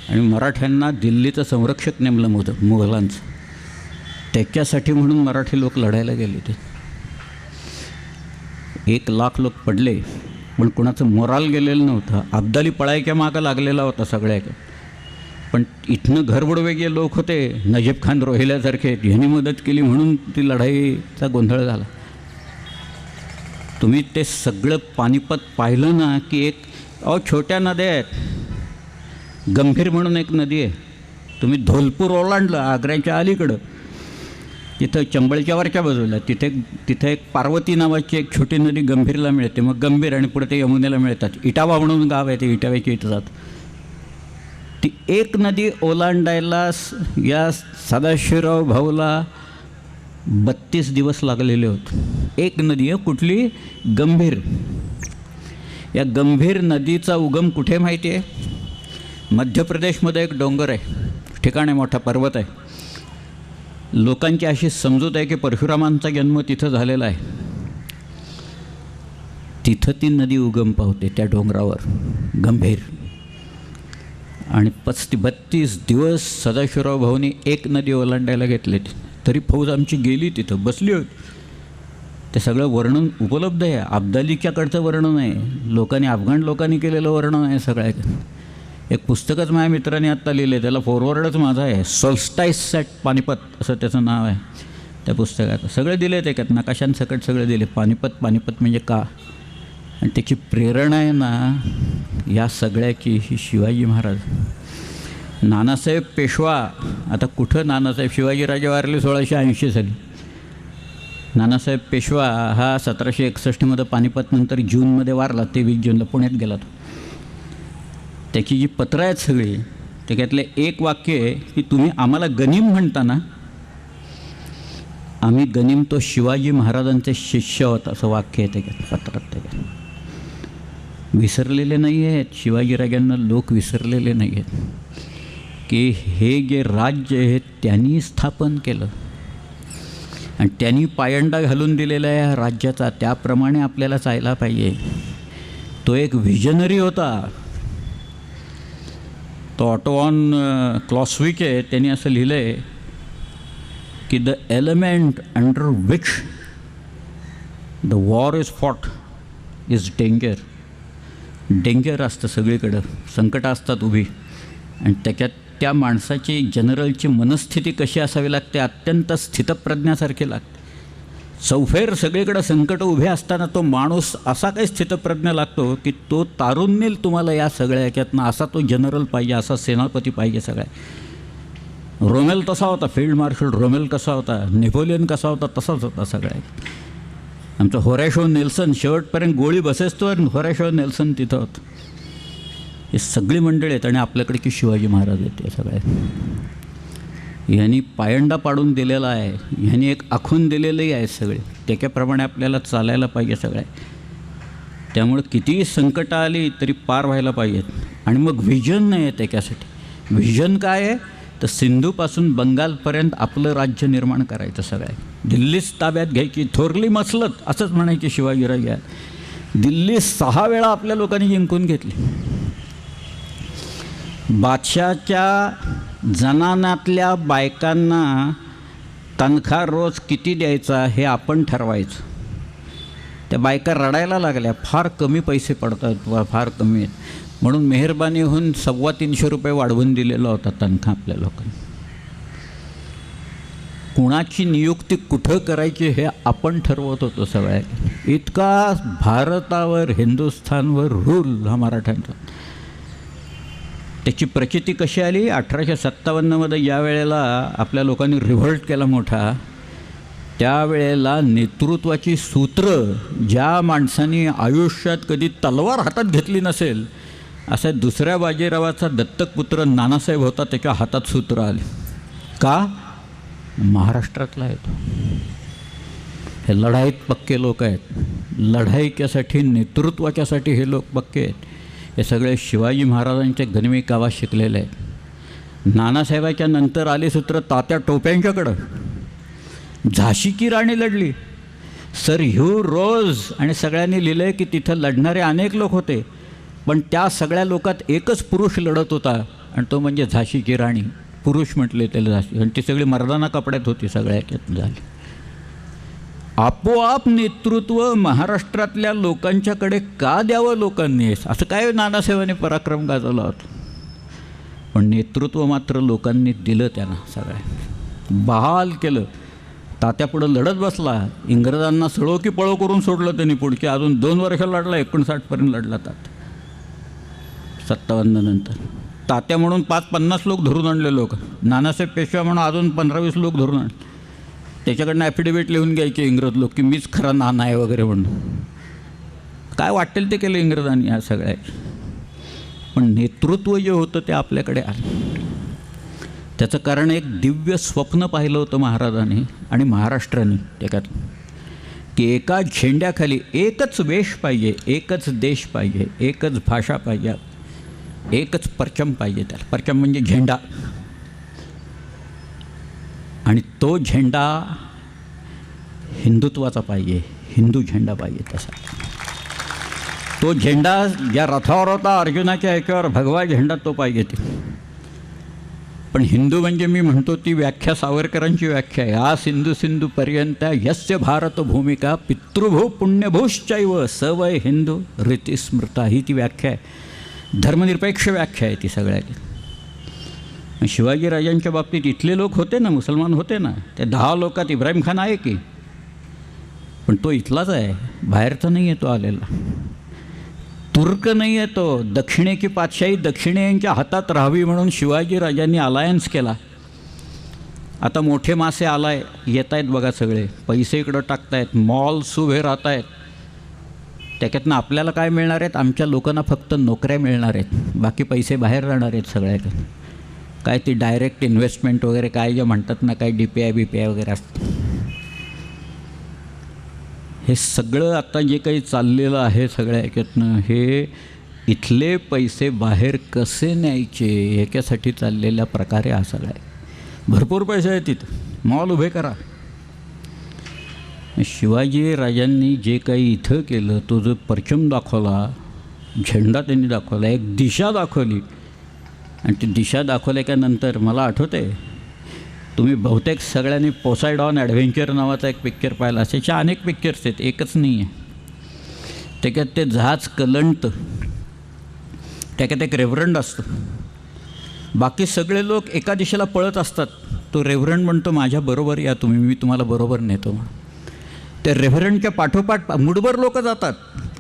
आणि मराठ्यांना दिल्लीचं संरक्षक नेमलं मुघलांचं. त्याच्यासाठी म्हणून मराठी लोक लढायला गेले. ते 1,00,000 लोक पडले पण कुणाचं मोराल गेलेलं नव्हतं. अब्दाली पळायच्या मागं लागलेला होता सगळ्या. पण इथनं घरबडवेगे लोक होते, नजीब खान रोहिल्यासारखे, ह्यांनी मदत केली म्हणून ती लढाईचा गोंधळ झाला. तुम्ही ते सगळं पानिपत पाहिलं ना की एक छोट्या नद्या आहेत. गंभीर म्हणून एक नदी आहे. तुम्ही धोलपूर ओलांडलं आग्र्याच्या अलीकडं, तिथं चंबळच्या वरच्या बाजूला तिथे एक पार्वती नावाची एक छोटी नदी गंभीरला मिळते. मग गंभीर आणि पुढे ते यमुनेला मिळतात. इटावा म्हणून गाव आहे, ते इटाव्याच्या इथं जात. ती एक नदी ओलांडायला या सदाशिवराव भाऊला 32 दिवस लागलेले होते. एक नदी आहे कुठली? गंभीर. या गंभीर नदीचा उगम कुठे माहिती आहे? मध्य प्रदेशमध्ये एक डोंगर आहे, ठिकाण आहे, मोठा पर्वत आहे. लोकांची अशी समजूत आहे की परशुरामांचा जन्म तिथं झालेला आहे. तिथं ती नदी उगम पावते त्या डोंगरावर, गंभीर. आणि 32 दिवस सदाशिवराव भाऊनी एक नदी ओलांडायला घेतले. तरी फौज आमची गेली तिथं, बसली होती. ते सगळं वर्णन उपलब्ध आहे. अब्दालीच्याकडचं वर्णन आहे, लोकांनी अफगाण लोकांनी केलेलं वर्णन आहे सगळ्या. एक पुस्तकच माझ्या मित्राने आत्ता लिहिलं आहे, त्याला फॉरवर्डच माझा आहे, सोल्स्टाईस ॲट पानिपत असं त्याचं नाव आहे. त्या पुस्तकात सगळे दिले त्याच्यात नकाशांसकट सगळे दिले. पानिपत म्हणजे का, आणि त्याची प्रेरणा आहे ना या सगळ्याची ही शिवाजी महाराज. नानासाहेब पेशवा, आता कुठं नानासाहेब, शिवाजीराजे वारले 1680 साली. नानासाहेब पेशवा हा 1761 पानिपतनंतर जूनमध्ये वारला, 23 जूनला पुण्यात गेला तो. त्याची जी पत्रं आहेत सगळी त्याच्यातले एक वाक्य आहे की तुम्ही आम्हाला गनिम म्हणता ना, आम्ही गनिम तो शिवाजी महाराजांचे शिष्य होत, असं वाक्य आहे त्याच्यात पत्रात. त्याच्यात विसरलेले नाही आहेत शिवाजीराजांना, लोक विसरलेले नाही आहेत की हे जे राज्य आहे त्यांनी स्थापन केलं आणि त्यांनी पायंडा घालून दिलेला आहे या राज्याचा, त्याप्रमाणे आपल्याला चालला पाहिजे. तो एक व्हिजनरी होता. तो ऑटोऑन क्लॉसविक आहे, त्यांनी असं लिहिलं आहे की the element under which the war is fought is danger. Danger असतं सगळीकडं, संकटं असतात उभी, आणि त्याच्यात त्या माणसाची जनरलची मनस्थिती कशी असावी लागते, अत्यंत स्थितप्रज्ञासारखी लागते. चौफेर सगळीकडं संकट उभे असताना तो माणूस असा काही स्थितप्रज्ञ लागतो की तो तारून नेईल तुम्हाला या सगळ्या याच्यातनं. असा तो जनरल पाहिजे, असा सेनापती पाहिजे सगळ्या. रोमेल तसा होता, फील्ड मार्शल रोमेल कसा होता, नेपोलियन कसा होता, तसाच होता सगळ्या. आमचा होरॅशो नेल्सन शेवटपर्यंत गोळी बसेसतो आणि होरॅशो नेल्सन तिथं होतं. हे सगळी मंडळी आहेत आणि आपल्याकडे की शिवाजी महाराज आहेत या सगळ्या. ह्यांनी पायंडा पाडून दिलेला आहे, ह्यांनी एक आखून दिलेलंही आहे सगळे, त्याच्याप्रमाणे आपल्याला चालायला पाहिजे सगळ्या. त्यामुळं कितीही संकटं आली तरी पार व्हायला पाहिजेत. आणि मग व्हिजन नाही आहे त्याच्यासाठी. व्हिजन काय आहे तर सिंधूपासून बंगालपर्यंत आपलं राज्य निर्माण करायचं सगळं. दिल्लीच ताब्यात घ्यायची, थोरली मसलत असंच म्हणायची शिवाजीराजे. दिल्ली 6 वेळा आपल्या लोकांनी जिंकून घेतली. बादशाहच्या जनानातल्या बायकांना तनखा रोज किती द्यायचा हे आपण ठरवायचं. त्या बायका रडायला लागल्या, फार कमी पैसे पडतात, फार कमी आहेत, म्हणून मेहरबानी होऊन 350 रुपये वाढवून दिलेला होता तनखा आपल्या लोकांनी. कुणाची नियुक्ती कुठं करायची हे आपण ठरवत होतो सगळ्या. इतका भारतावर, हिंदुस्थानवर रूल हा मराठ्यांचा. त्याची प्रचिती कशी आली 1857मध्ये, ज्या वेळेला आपल्या लोकांनी रिव्हॉल्ट केला मोठा, त्यावेळेला नेतृत्वाची सूत्र ज्या माणसांनी आयुष्यात कधी तलवार हातात घेतली नसेल असा दुसऱ्या बाजीरावाचा दत्तक पुत्र नानासाहेब होता, त्याच्या हातात सूत्र आले. का? महाराष्ट्रातला आहे तो. हे लढाईत पक्के लोक आहेत, लढाईच्यासाठी नेतृत्वाच्यासाठी हे लोक पक्के आहेत. हे सगळे शिवाजी महाराजांच्या गनिमी गावात शिकलेले आहेत. नानासाहेबाच्या नंतर आले सूत्र तात्या टोप्यांच्याकडं. झाशीची राणी लढली, सर ह्यू रोज आणि सगळ्यांनी लिहिलं आहे की तिथं लढणारे अनेक लोक होते, पण त्या सगळ्या लोकात एकच पुरुष लढत होता आणि तो म्हणजे झाशीची राणी. पुरुष म्हटले त्याला झाशी, आणि ती सगळी मर्दाना कपड्यात होती सगळ्या याच्यात झाली. आपोआप नेतृत्व महाराष्ट्रातल्या लोकांच्याकडे का द्यावं लोकांनी? असं काय नानासाहेबांनी पराक्रम गाजवला होता, पण नेतृत्व मात्र लोकांनी दिलं त्यांना सगळ्या. बहाल केलं. तात्यापुढं लढत बसला, इंग्रजांना सळो की पळो करून सोडलं त्यांनी. पुढचे अजून 2 वर्ष लढला, 59पर्यंत लढला तात्या. 57 नंतर तात्या म्हणून 5-50 लोक धरून आणले लोक. नानासाहेब पेशवा म्हणून अजून 15-20 लोक धरून आणले. त्याच्याकडनं ॲफिडेविट लिहून घ्यायचे इंग्रज लोक की मीच खरा नाना आहे वगैरे म्हणून. काय वाटेल ते केलं इंग्रजांनी ह्या सगळ्या. पण नेतृत्व जे होतं ते आपल्याकडे आलं. त्याचं कारण एक दिव्य स्वप्न पाहिलं होतं महाराजांनी आणि महाराष्ट्राने त्याच्यात, की एका झेंड्याखाली एकच वेश पाहिजे, एकच देश पाहिजे, एकच भाषा पाहिजे, एकच परचम पाहिजे. त्याला परचम म्हणजे झेंडा, आणि तो झेंडा हिंदुत्वाचा पाहिजे, हिंदू झेंडा पाहिजे. तसा तो झेंडा ज्या रथावर होता अर्जुनाच्या ह्याच्यावर भगवा झेंडा तो पाहिजे ते. पण हिंदू म्हणजे मी म्हणतो ती व्याख्या सावरकरांची व्याख्या आहे. या सिंधू सिंधू पर्यंत यस्य भारत भूमिका पितृभू पुण्यभूश्चैव सवय हिंदू रीती स्मृता, ही ती व्याख्या आहे. धर्मनिरपेक्ष व्याख्या आहे ती सगळ्याची. शिवाजीराजांच्या बाबतीत इथले लोक होते ना, मुसलमान होते ना, त्या 10 लोकात इब्राहिम खान आहे की, पण तो इथलाच आहे, बाहेरचा नाही आहे तो आलेला, तुर्क नाही आहे तो. दक्षिणेची पातशाही दक्षिणेच्या हातात राहावी म्हणून शिवाजीराजांनी अलायन्स केला. आता मोठे मासे येत आहेत बघा, सगळे पैसे इकडं टाकतायत, मॉल्स उभे राहत आहेत. त्याच्यातनं आपल्याला काय मिळणार आहेत? आमच्या लोकांना फक्त नोकऱ्या मिळणार आहेत, बाकी पैसे बाहेर राहणार आहेत सगळ्याकडे. काय ती डायरेक्ट इन्व्हेस्टमेंट वगैरे काय जे म्हणतात ना, काय DPI BPI वगैरे असतं, हे सगळं आता जे काही चाललेलं आहे सगळ्या ह्याच्यातनं, हे इथले पैसे बाहेर कसे न्यायचे ह्याच्यासाठी चाललेल्या प्रकारे हा सगळा आहे. भरपूर पैसे आहेत तिथं, मॉल उभे करा. शिवाजीराजांनी जे काही इथं केलं, तो जो परचम दाखवला, झेंडा त्यांनी दाखवला, एक दिशा दाखवली, आणि ती दिशा दाखवल्याच्यानंतर मला आठवतं आहे, तुम्ही बहुतेक सगळ्यांनी पोसायडॉन ॲडव्हेंचर नावाचा एक पिक्चर पाहिला. अशाच्या अनेक पिक्चर्स आहेत, एकच नाही आहे. त्याच्यात ते जहाज कलंट, त्याच्यात एक रेव्हरंड असतो, बाकी सगळे लोक एका दिशेला पळत असतात. तो रेव्हरंड म्हणतो माझ्याबरोबर या तुम्ही, मी तुम्हाला बरोबर नेतो म्हणून. त्या रेव्हरंडच्या पाठोपाठ मुठभर लोक जातात.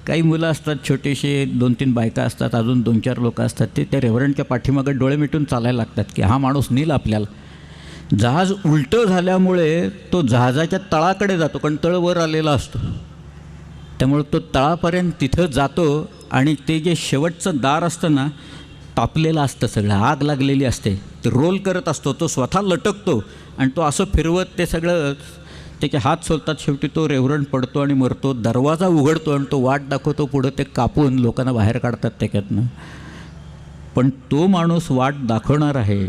काही मुलं असतात छोटेसे, 2-3 बायका असतात, अजून 2-4 लोक असतात. ते त्या रेव्हरंडच्या पाठीमागं डोळे मिटून चालायला लागतात की हा माणूस नेईल आपल्याला. जहाज उलटं झाल्यामुळे तो जहाजाच्या तळाकडे जातो, कारण तळ वर आलेला असतो, त्यामुळे तो तळापर्यंत तिथं जातो. आणि ते जे शेवटचं दार असतं ना, तापलेलं असतं, सगळं आग लागलेली असते, ते रोल करत असतो, तो स्वतः लटकतो आणि तो असं फिरवत ते सगळं त्याचे हात सोलतात. शेवटी तो रेव्हरंड पडतो आणि मरतो. दरवाजा उघडतो आणि तो वाट दाखवतो पुढं, ते कापून लोकांना बाहेर काढतात त्याच्यातनं. पण तो माणूस वाट दाखवणार आहे,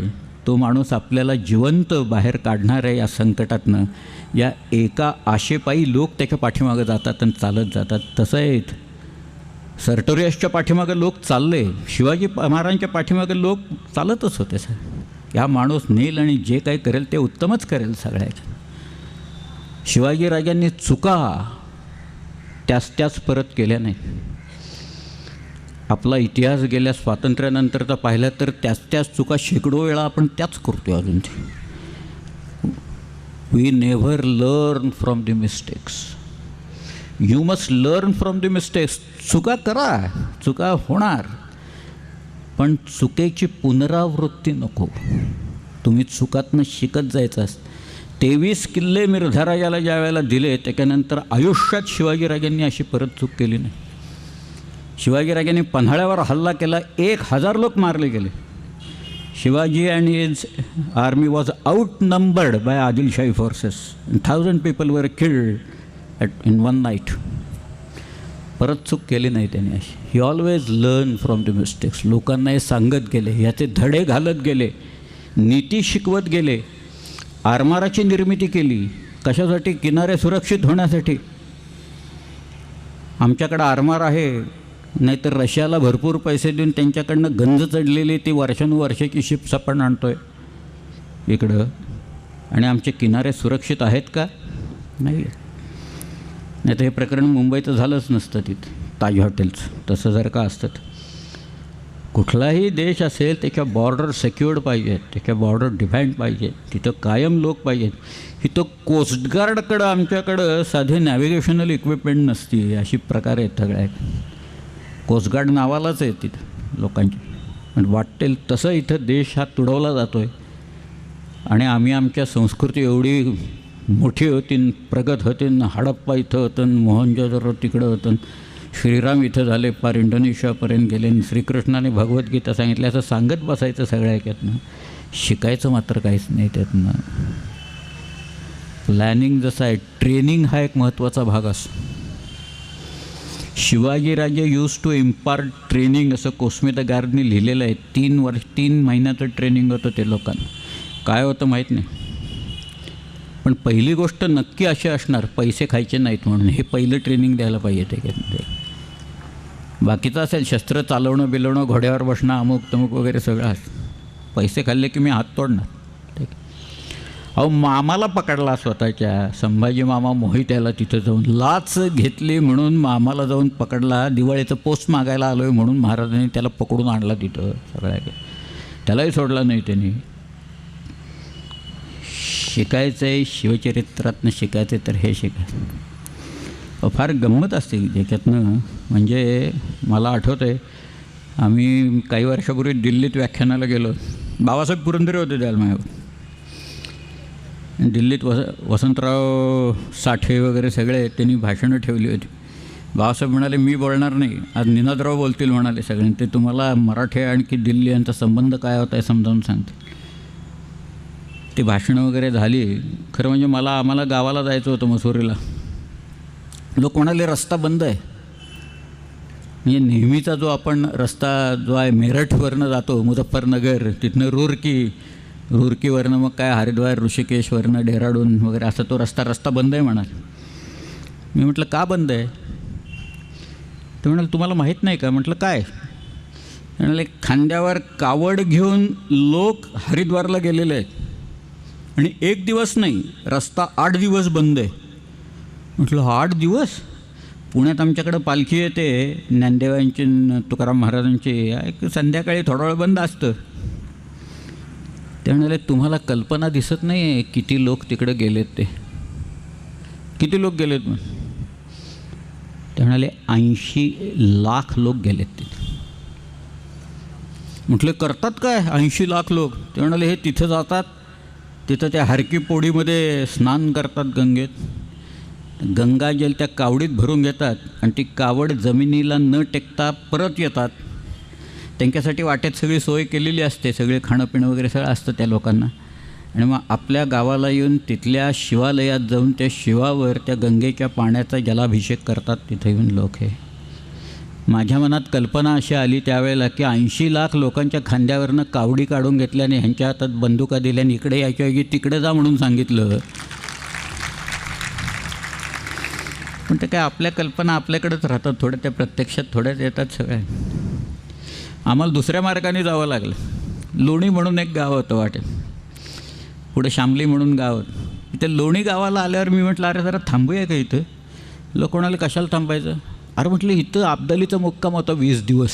तो माणूस आपल्याला जिवंत बाहेर काढणार आहे या संकटातनं. या एका आशेपायी लोक त्याच्या पाठीमागं जातात आणि चालत जातात. तसं आहे सर्टोरियसच्या पाठीमागं लोक चालले, शिवाजी महाराजांच्या पाठीमागं लोक चालतच होते. सर, हा माणूस नेईल आणि जे काही करेल ते उत्तमच करेल सगळ्याच्या. शिवाजीराजांनी चुका त्याच परत केल्या नाही. आपला इतिहास गेल्या स्वातंत्र्यानंतरचा पाहिला तर त्याच चुका शेकडो वेळा आपण त्याच करतो अजून. We never learn from the mistakes. You must learn from the mistakes. चुका करा, चुका होणार, पण चुकीची पुनरावृत्ती नको. तुम्ही चुकातनं शिकत जायचं असतं. 23 किल्ले मिर्झाराजाला ज्या वेळेला दिले, त्याच्यानंतर आयुष्यात शिवाजीराजांनी अशी परत चूक केली नाही. शिवाजीराजांनी पन्हाळ्यावर हल्ला केला, 1000 लोक मारले गेले. Shivaji and his army was outnumbered by Adilshahi forces. 1000 people were killed in one night. परत चूक केली नाही त्याने अशी. He always learn from the mistakes. लोकांना हे सांगत गेले, याचे धडे घालत गेले, नीती शिकवत गेले. आरमाराची निर्मिती केली, कशासाठी? किनारे सुरक्षित होण्यासाठी. आमच्याकडं आरमार आहे, नाहीतर रशियाला भरपूर पैसे देऊन त्यांच्याकडनं गंज चढलेली ती वर्षानुवर्षाची शिप्स आपण आणतो आहे इकडं, आणि आमचे किनारे सुरक्षित आहेत का? नाही. नाही तर हे प्रकरण मुंबईचं झालंच नसतं तिथं, ताज हॉटेल्स. तसं जर का असतं, कुठलाही देश असेल त्याच्या बॉर्डर सेक्युअर्ड पाहिजेत, त्याच्या बॉर्डर डिफाईंड पाहिजे, तिथं कायम लोक पाहिजेत. इथं कोस्टगार्डकडं आमच्याकडं साधे नॅव्हिगेशनल इक्विपमेंट नसती, अशी प्रकार आहेत सगळ्या. कोस्टगार्ड नावालाच आहे तिथं लोकांची, पण वाटेल तसं इथं देश हा तुडवला जातो आहे. आणि आम्ही आमच्या संस्कृती एवढी मोठी होती, प्रगत होती, हडप्पा इथं होतं, मोहनजोदडो तिकडं होतं, श्रीराम इथं झाले, पार इंडोनेशियापर्यंत गेले, श्रीकृष्णाने भगवद्गीता सांगितली, असं सांगत बसायचं सगळ्या याच्यातनं. शिकायचं मात्र काहीच नाही त्यातनं. प्लॅनिंग जसं आहे, ट्रेनिंग हा एक महत्त्वाचा भाग असतो. शिवाजीराजे यूज टू इम्पार्ट ट्रेनिंग, असं कोस्मिता गार्डनी लिहिलेलं आहे. 3 महिन्याचं ट्रेनिंग होतं ते लोकांना. काय होतं माहीत नाही, पण पहिली गोष्ट नक्की अशी असणार, पैसे खायचे नाहीत म्हणून. हे पहिलं ट्रेनिंग द्यायला पाहिजे त्याच्यामध्ये. बाकीचं असेल शस्त्र चालवणं बिलवणं, घोड्यावर बसणं, अमुक तमुक वगैरे सगळं असं. पैसे खाल्ले की मी हात तोडणार. ठीक. अहो, मामाला पकडला स्वतःच्या, संभाजी मामा मोहित्याला तिथं जाऊन लाच घेतली म्हणून मामाला जाऊन पकडला. दिवाळीचं पोस्ट मागायला आलो आहे म्हणून महाराजांनी त्याला पकडून आणला तिथं सगळ्या. त्यालाही सोडला नाही त्यांनी. शिकायचं आहे शिवचरित्रातनं शिकायचं तर हे शिकायचं. फार गंमत असते ज्याच्यातनं. म्हणजे मला आठवतं आहे आम्ही काही वर्षापूर्वी दिल्लीत व्याख्यानाला गेलो. बाबासाहेब पुरंदरे होते त्याला माझ्यावर. दिल्लीत वसंतराव साठे वगैरे सगळे त्यांनी भाषणं ठेवली होती. बाबासाहेब म्हणाले मी बोलणार नाही, आज निनादराव बोलतील म्हणाले सगळे. ते तुम्हाला मराठी आणखी दिल्ली यांचा संबंध काय होता आहे समजावून सांगते. ते भाषणं वगैरे झाली. खरं म्हणजे आम्हाला गावाला जायचं होतं मसुरीला. लोक म्हणाले रस्ता बंद आहे. म्हणजे नेहमीचा जो आपण रस्ता जो आहे मेरठवरनं जातो मुझफ्फरनगर, तिथनं रुरकीवरनं मग काय हरिद्वार ऋषिकेशवरनं डेहराडून वगैरे असा तो रस्ता बंद आहे म्हणाल. मी म्हटलं का बंद आहे? ते म्हणाले तुम्हाला माहीत नाही का? म्हटलं काय? म्हणाले खांद्यावर कावड घेऊन लोक हरिद्वारला गेलेले आहेत आणि 1 दिवस नाही, रस्ता 8 दिवस बंद आहे. म्हटलं 8 दिवस? पुण्यात आमच्याकडं पालखी येते ज्ञानदेवांची तुकाराम महाराजांची, एक संध्याकाळी थोडा वेळ बंद असतं. ते म्हणाले तुम्हाला कल्पना दिसत नाही आहे किती लोक तिकडे गेलेत. ते किती लोक गेलेत? मग ते म्हणाले 80 लाख लोक गेलेत तिथे. म्हटले करतात काय 80 लाख लोक? ते म्हणाले हे तिथं जातात, तिथं त्या हरकी पोडीमध्ये स्नान करतात गंगेत, गंगाजल त्या कावडीत भरून घेतात आणि ती कावड जमिनीला न टेकता परत येतात. त्यांच्यासाठी वाटेत सगळी सोय केलेली असते, सगळे खाणंपिणं वगैरे सगळं असतं त्या लोकांना. आणि मग आपल्या गावाला येऊन तिथल्या शिवालयात जाऊन त्या शिवावर त्या गंगेच्या पाण्याचा जलाभिषेक करतात तिथे येऊन लोक. हे माझ्या मनात कल्पना अशी आली त्यावेळेला की 80 लाख लोकांच्या खांद्यावरनं कावडी काढून घेतल्याने ह्यांच्या हातात बंदुका दिल्याने इकडे यायच्या ऐवजी तिकडे जा म्हणून सांगितलं. पण ते काय आपल्या कल्पना आपल्याकडेच राहतात, थोड्या त्या प्रत्यक्षात थोड्याच येतात सगळ्या. आम्हाला दुसऱ्या मार्गाने जावं लागलं. लोणी म्हणून एक गाव होतं वाटेत, पुढे शामली म्हणून गाव होतं. इथे लोणी गावाला आल्यावर मी म्हटलं अरे जरा थांबूया का इथं? लोक कोणाला कशाला थांबायचं? अरे म्हटलं इथं अब्दालीचा मुक्काम होता 20 दिवस.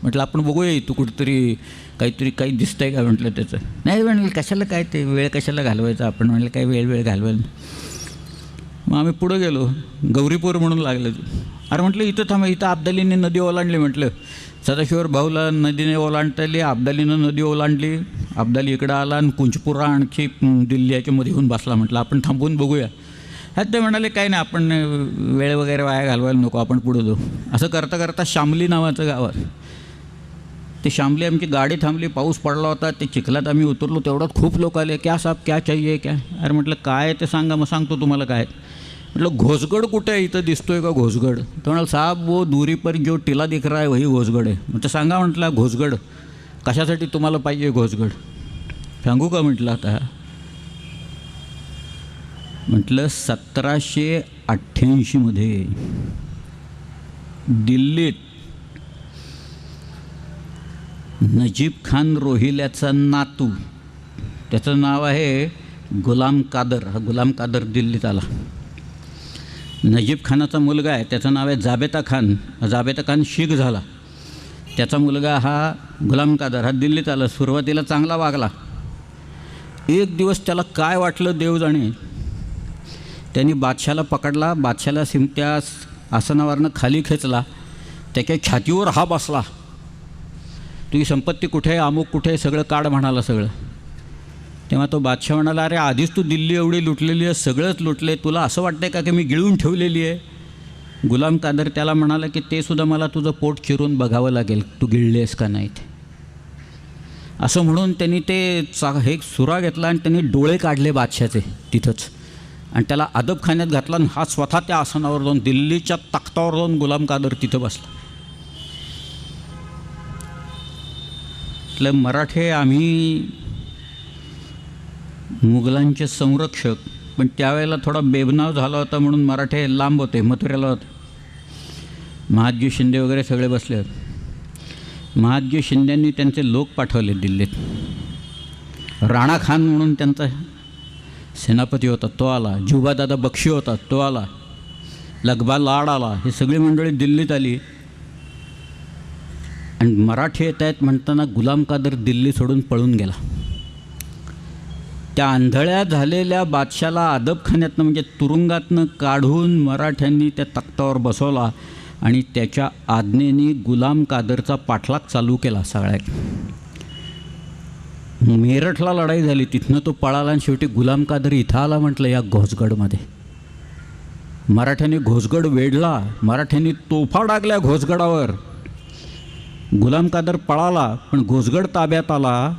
म्हटलं आपण बघूया इथं कुठंतरी काही दिसतंय का? म्हटलं त्याचं नाही. म्हणलं कशाला काय ते वेळ कशाला घालवायचा आपण? म्हणलं काय वेळ घालवायला. मग आम्ही पुढं गेलो, गौरीपूर म्हणून लागलं. अरे म्हटलं इथं थांबा, इथं अब्दालीने नदी ओलांडली. म्हटलं सदाशिवर भाऊला नदीने ओलांडता आली, अब्दालीनं नदी ओलांडली, अब्दाली इकडं आला आणि कुंचपुरा आणखी दिल्ली याच्यामध्ये येऊन बसला. म्हटलं आपण थांबून बघूया. ह्यात ते म्हणाले काय नाही, आपण वेळ वगैरे वाया घालवायला नको, आपण पुढं जाऊ. असं करता करता शामली नावाचं गाव आहे. ते शामली आमची गाडी थांबली, पाऊस पडला होता, ते चिखलात आम्ही उतरलो. तेवढ्यात खूप लोक आले, क्या साहब क्या चाहिए क्या? अरे म्हटलं काय ते सांगा, मग सांगतो तुम्हाला काय. म्हटलं घोसगड कुठे आहे? इथं दिसतोय का घोसगड? तो म्हणाल साहब वो दूरी पर जो टिला दिख रहा है वही घोसगड आहे. म्हटलं सांगा. म्हटलं घोसगड कशासाठी तुम्हाला पाहिजे घोसगड? सांगू का म्हटलं आता? म्हटलं 1788 दिल्लीत नजीब खान रोहिल्याचा नातू, त्याचं नाव आहे गुलाम कादर. हा गुलाम कादर दिल्लीत आला. नजीब खानाचा मुलगा आहे, त्याचं नाव आहे जाबेता खान. जाबेता खान शीख झाला. त्याचा मुलगा हा गुलाम कादर हा दिल्लीत आला. सुरुवातीला चांगला वागला. एक दिवस त्याला काय वाटलं देव जाणे, त्यांनी बादशाला पकडला. बादशाला त्या आसनावरनं खाली खेचला, त्याच्या छातीवर हा बसला. तुझी संपत्ती कुठे आहे, अमुक कुठे आहे, सगळं काढ म्हणाला सगळं. तेव्हा तो बादशाह म्हणाला अरे आधीच तू दिल्ली एवढी लुटलेली आहे, सगळंच लुटले, तुला असं वाटतंय का की मी गिळून ठेवलेली आहे? गुलाम कादर त्याला म्हणाला की ते सुद्धा मला तुझं पोट चिरून बघावं लागेल, तू गिळले आहेस का नाही ते. असं म्हणून त्यांनी ते हे सुरा घेतला आणि त्यांनी डोळे काढले बादशाचे तिथंच आणि त्याला अदबखान्यात घातला. आणि हा स्वतः त्या आसनावर जाऊन दिल्लीच्या तख्तावर जाऊन गुलाम कादर तिथं बसला. म्हटलं मराठे आम्ही मुघलांचे संरक्षक, पण त्यावेळेला थोडा बेबनाव झाला होता म्हणून मराठे लांब होते, मथुरेला होते. महादजी शिंदे वगैरे सगळे बसले होते. महादजी शिंद्यांनी त्यांचे लोक पाठवले दिल्लीत. राणा खान म्हणून त्यांचा सेनापती होता, तो आला. जुबादादा बक्षी होता, तो आला. लगबा लाड आला. ही सगळी मंडळी दिल्लीत आली आणि मराठी येत आहेत म्हणताना गुलाम कादर दिल्ली सोडून पळून गेला. त्या आंधळ्या झालेल्या बादशाला अदबखान्यातनं म्हणजे तुरुंगातनं काढून मराठ्यांनी त्या तख्तावर बसवला आणि त्याच्या आज्ञेने गुलाम कादरचा पाठलाग चालू केला सगळ्यात. मेरठला लढाई झाली, तिथनं तो पळाला आणि शेवटी गुलाम कादर इथं आला म्हटलं या घोसगडमध्ये. मराठ्यांनी घोसगड वेढला, मराठ्यांनी तोफा डागल्या घोसगडावर. गुलाम कादर पळाला पण घोसगड ताब्यात आला.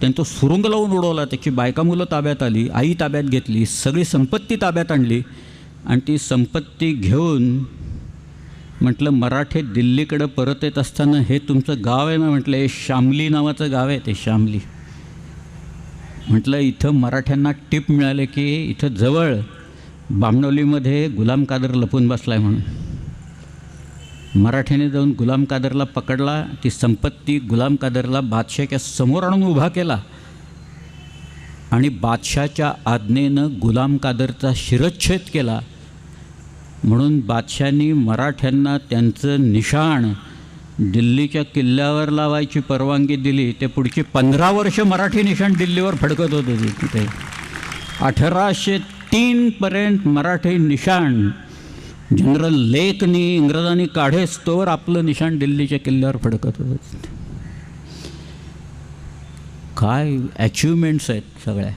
त्यांनी तो सुरुंग लावून उडवला, त्याची बायका मुलं ताब्यात आली, आई ताब्यात घेतली, सगळी संपत्ती ताब्यात आणली आणि ती संपत्ती घेऊन म्हटलं मराठे दिल्लीकडं परत येत असताना हे तुमचं गाव आहे ना, म्हटलं हे शामली नावाचं गाव आहे, ते शामली. म्हटलं इथं मराठ्यांना टिप मिळाले की इथं जवळ बामणोलीमध्ये गुलाम कादर लपून बसला आहे म्हणून. मराठ्याने जाऊन गुलाम कादरला पकडला, ती संपत्ती गुलाम कादरला बादशाच्या समोर आणून उभा केला आणि बादशाच्या आज्ञेनं गुलाम कादरचा शिरच्छेद केला. म्हणून बादशांनी मराठ्यांना त्यांचं निशाण दिल्लीच्या किल्ल्यावर लावायची परवानगी दिली. ते पुढची 15 वर्ष मराठी निशाण दिल्लीवर फडकत होते तिथे. 1803पर्यंत मराठी निशाण जनरल लेकनी इंग्रजांनी काढेस तोवर आपलं निशाण दिल्लीच्या किल्ल्यावर फडकत होतं. काय अचिव्हमेंट्स आहेत सगळ्या,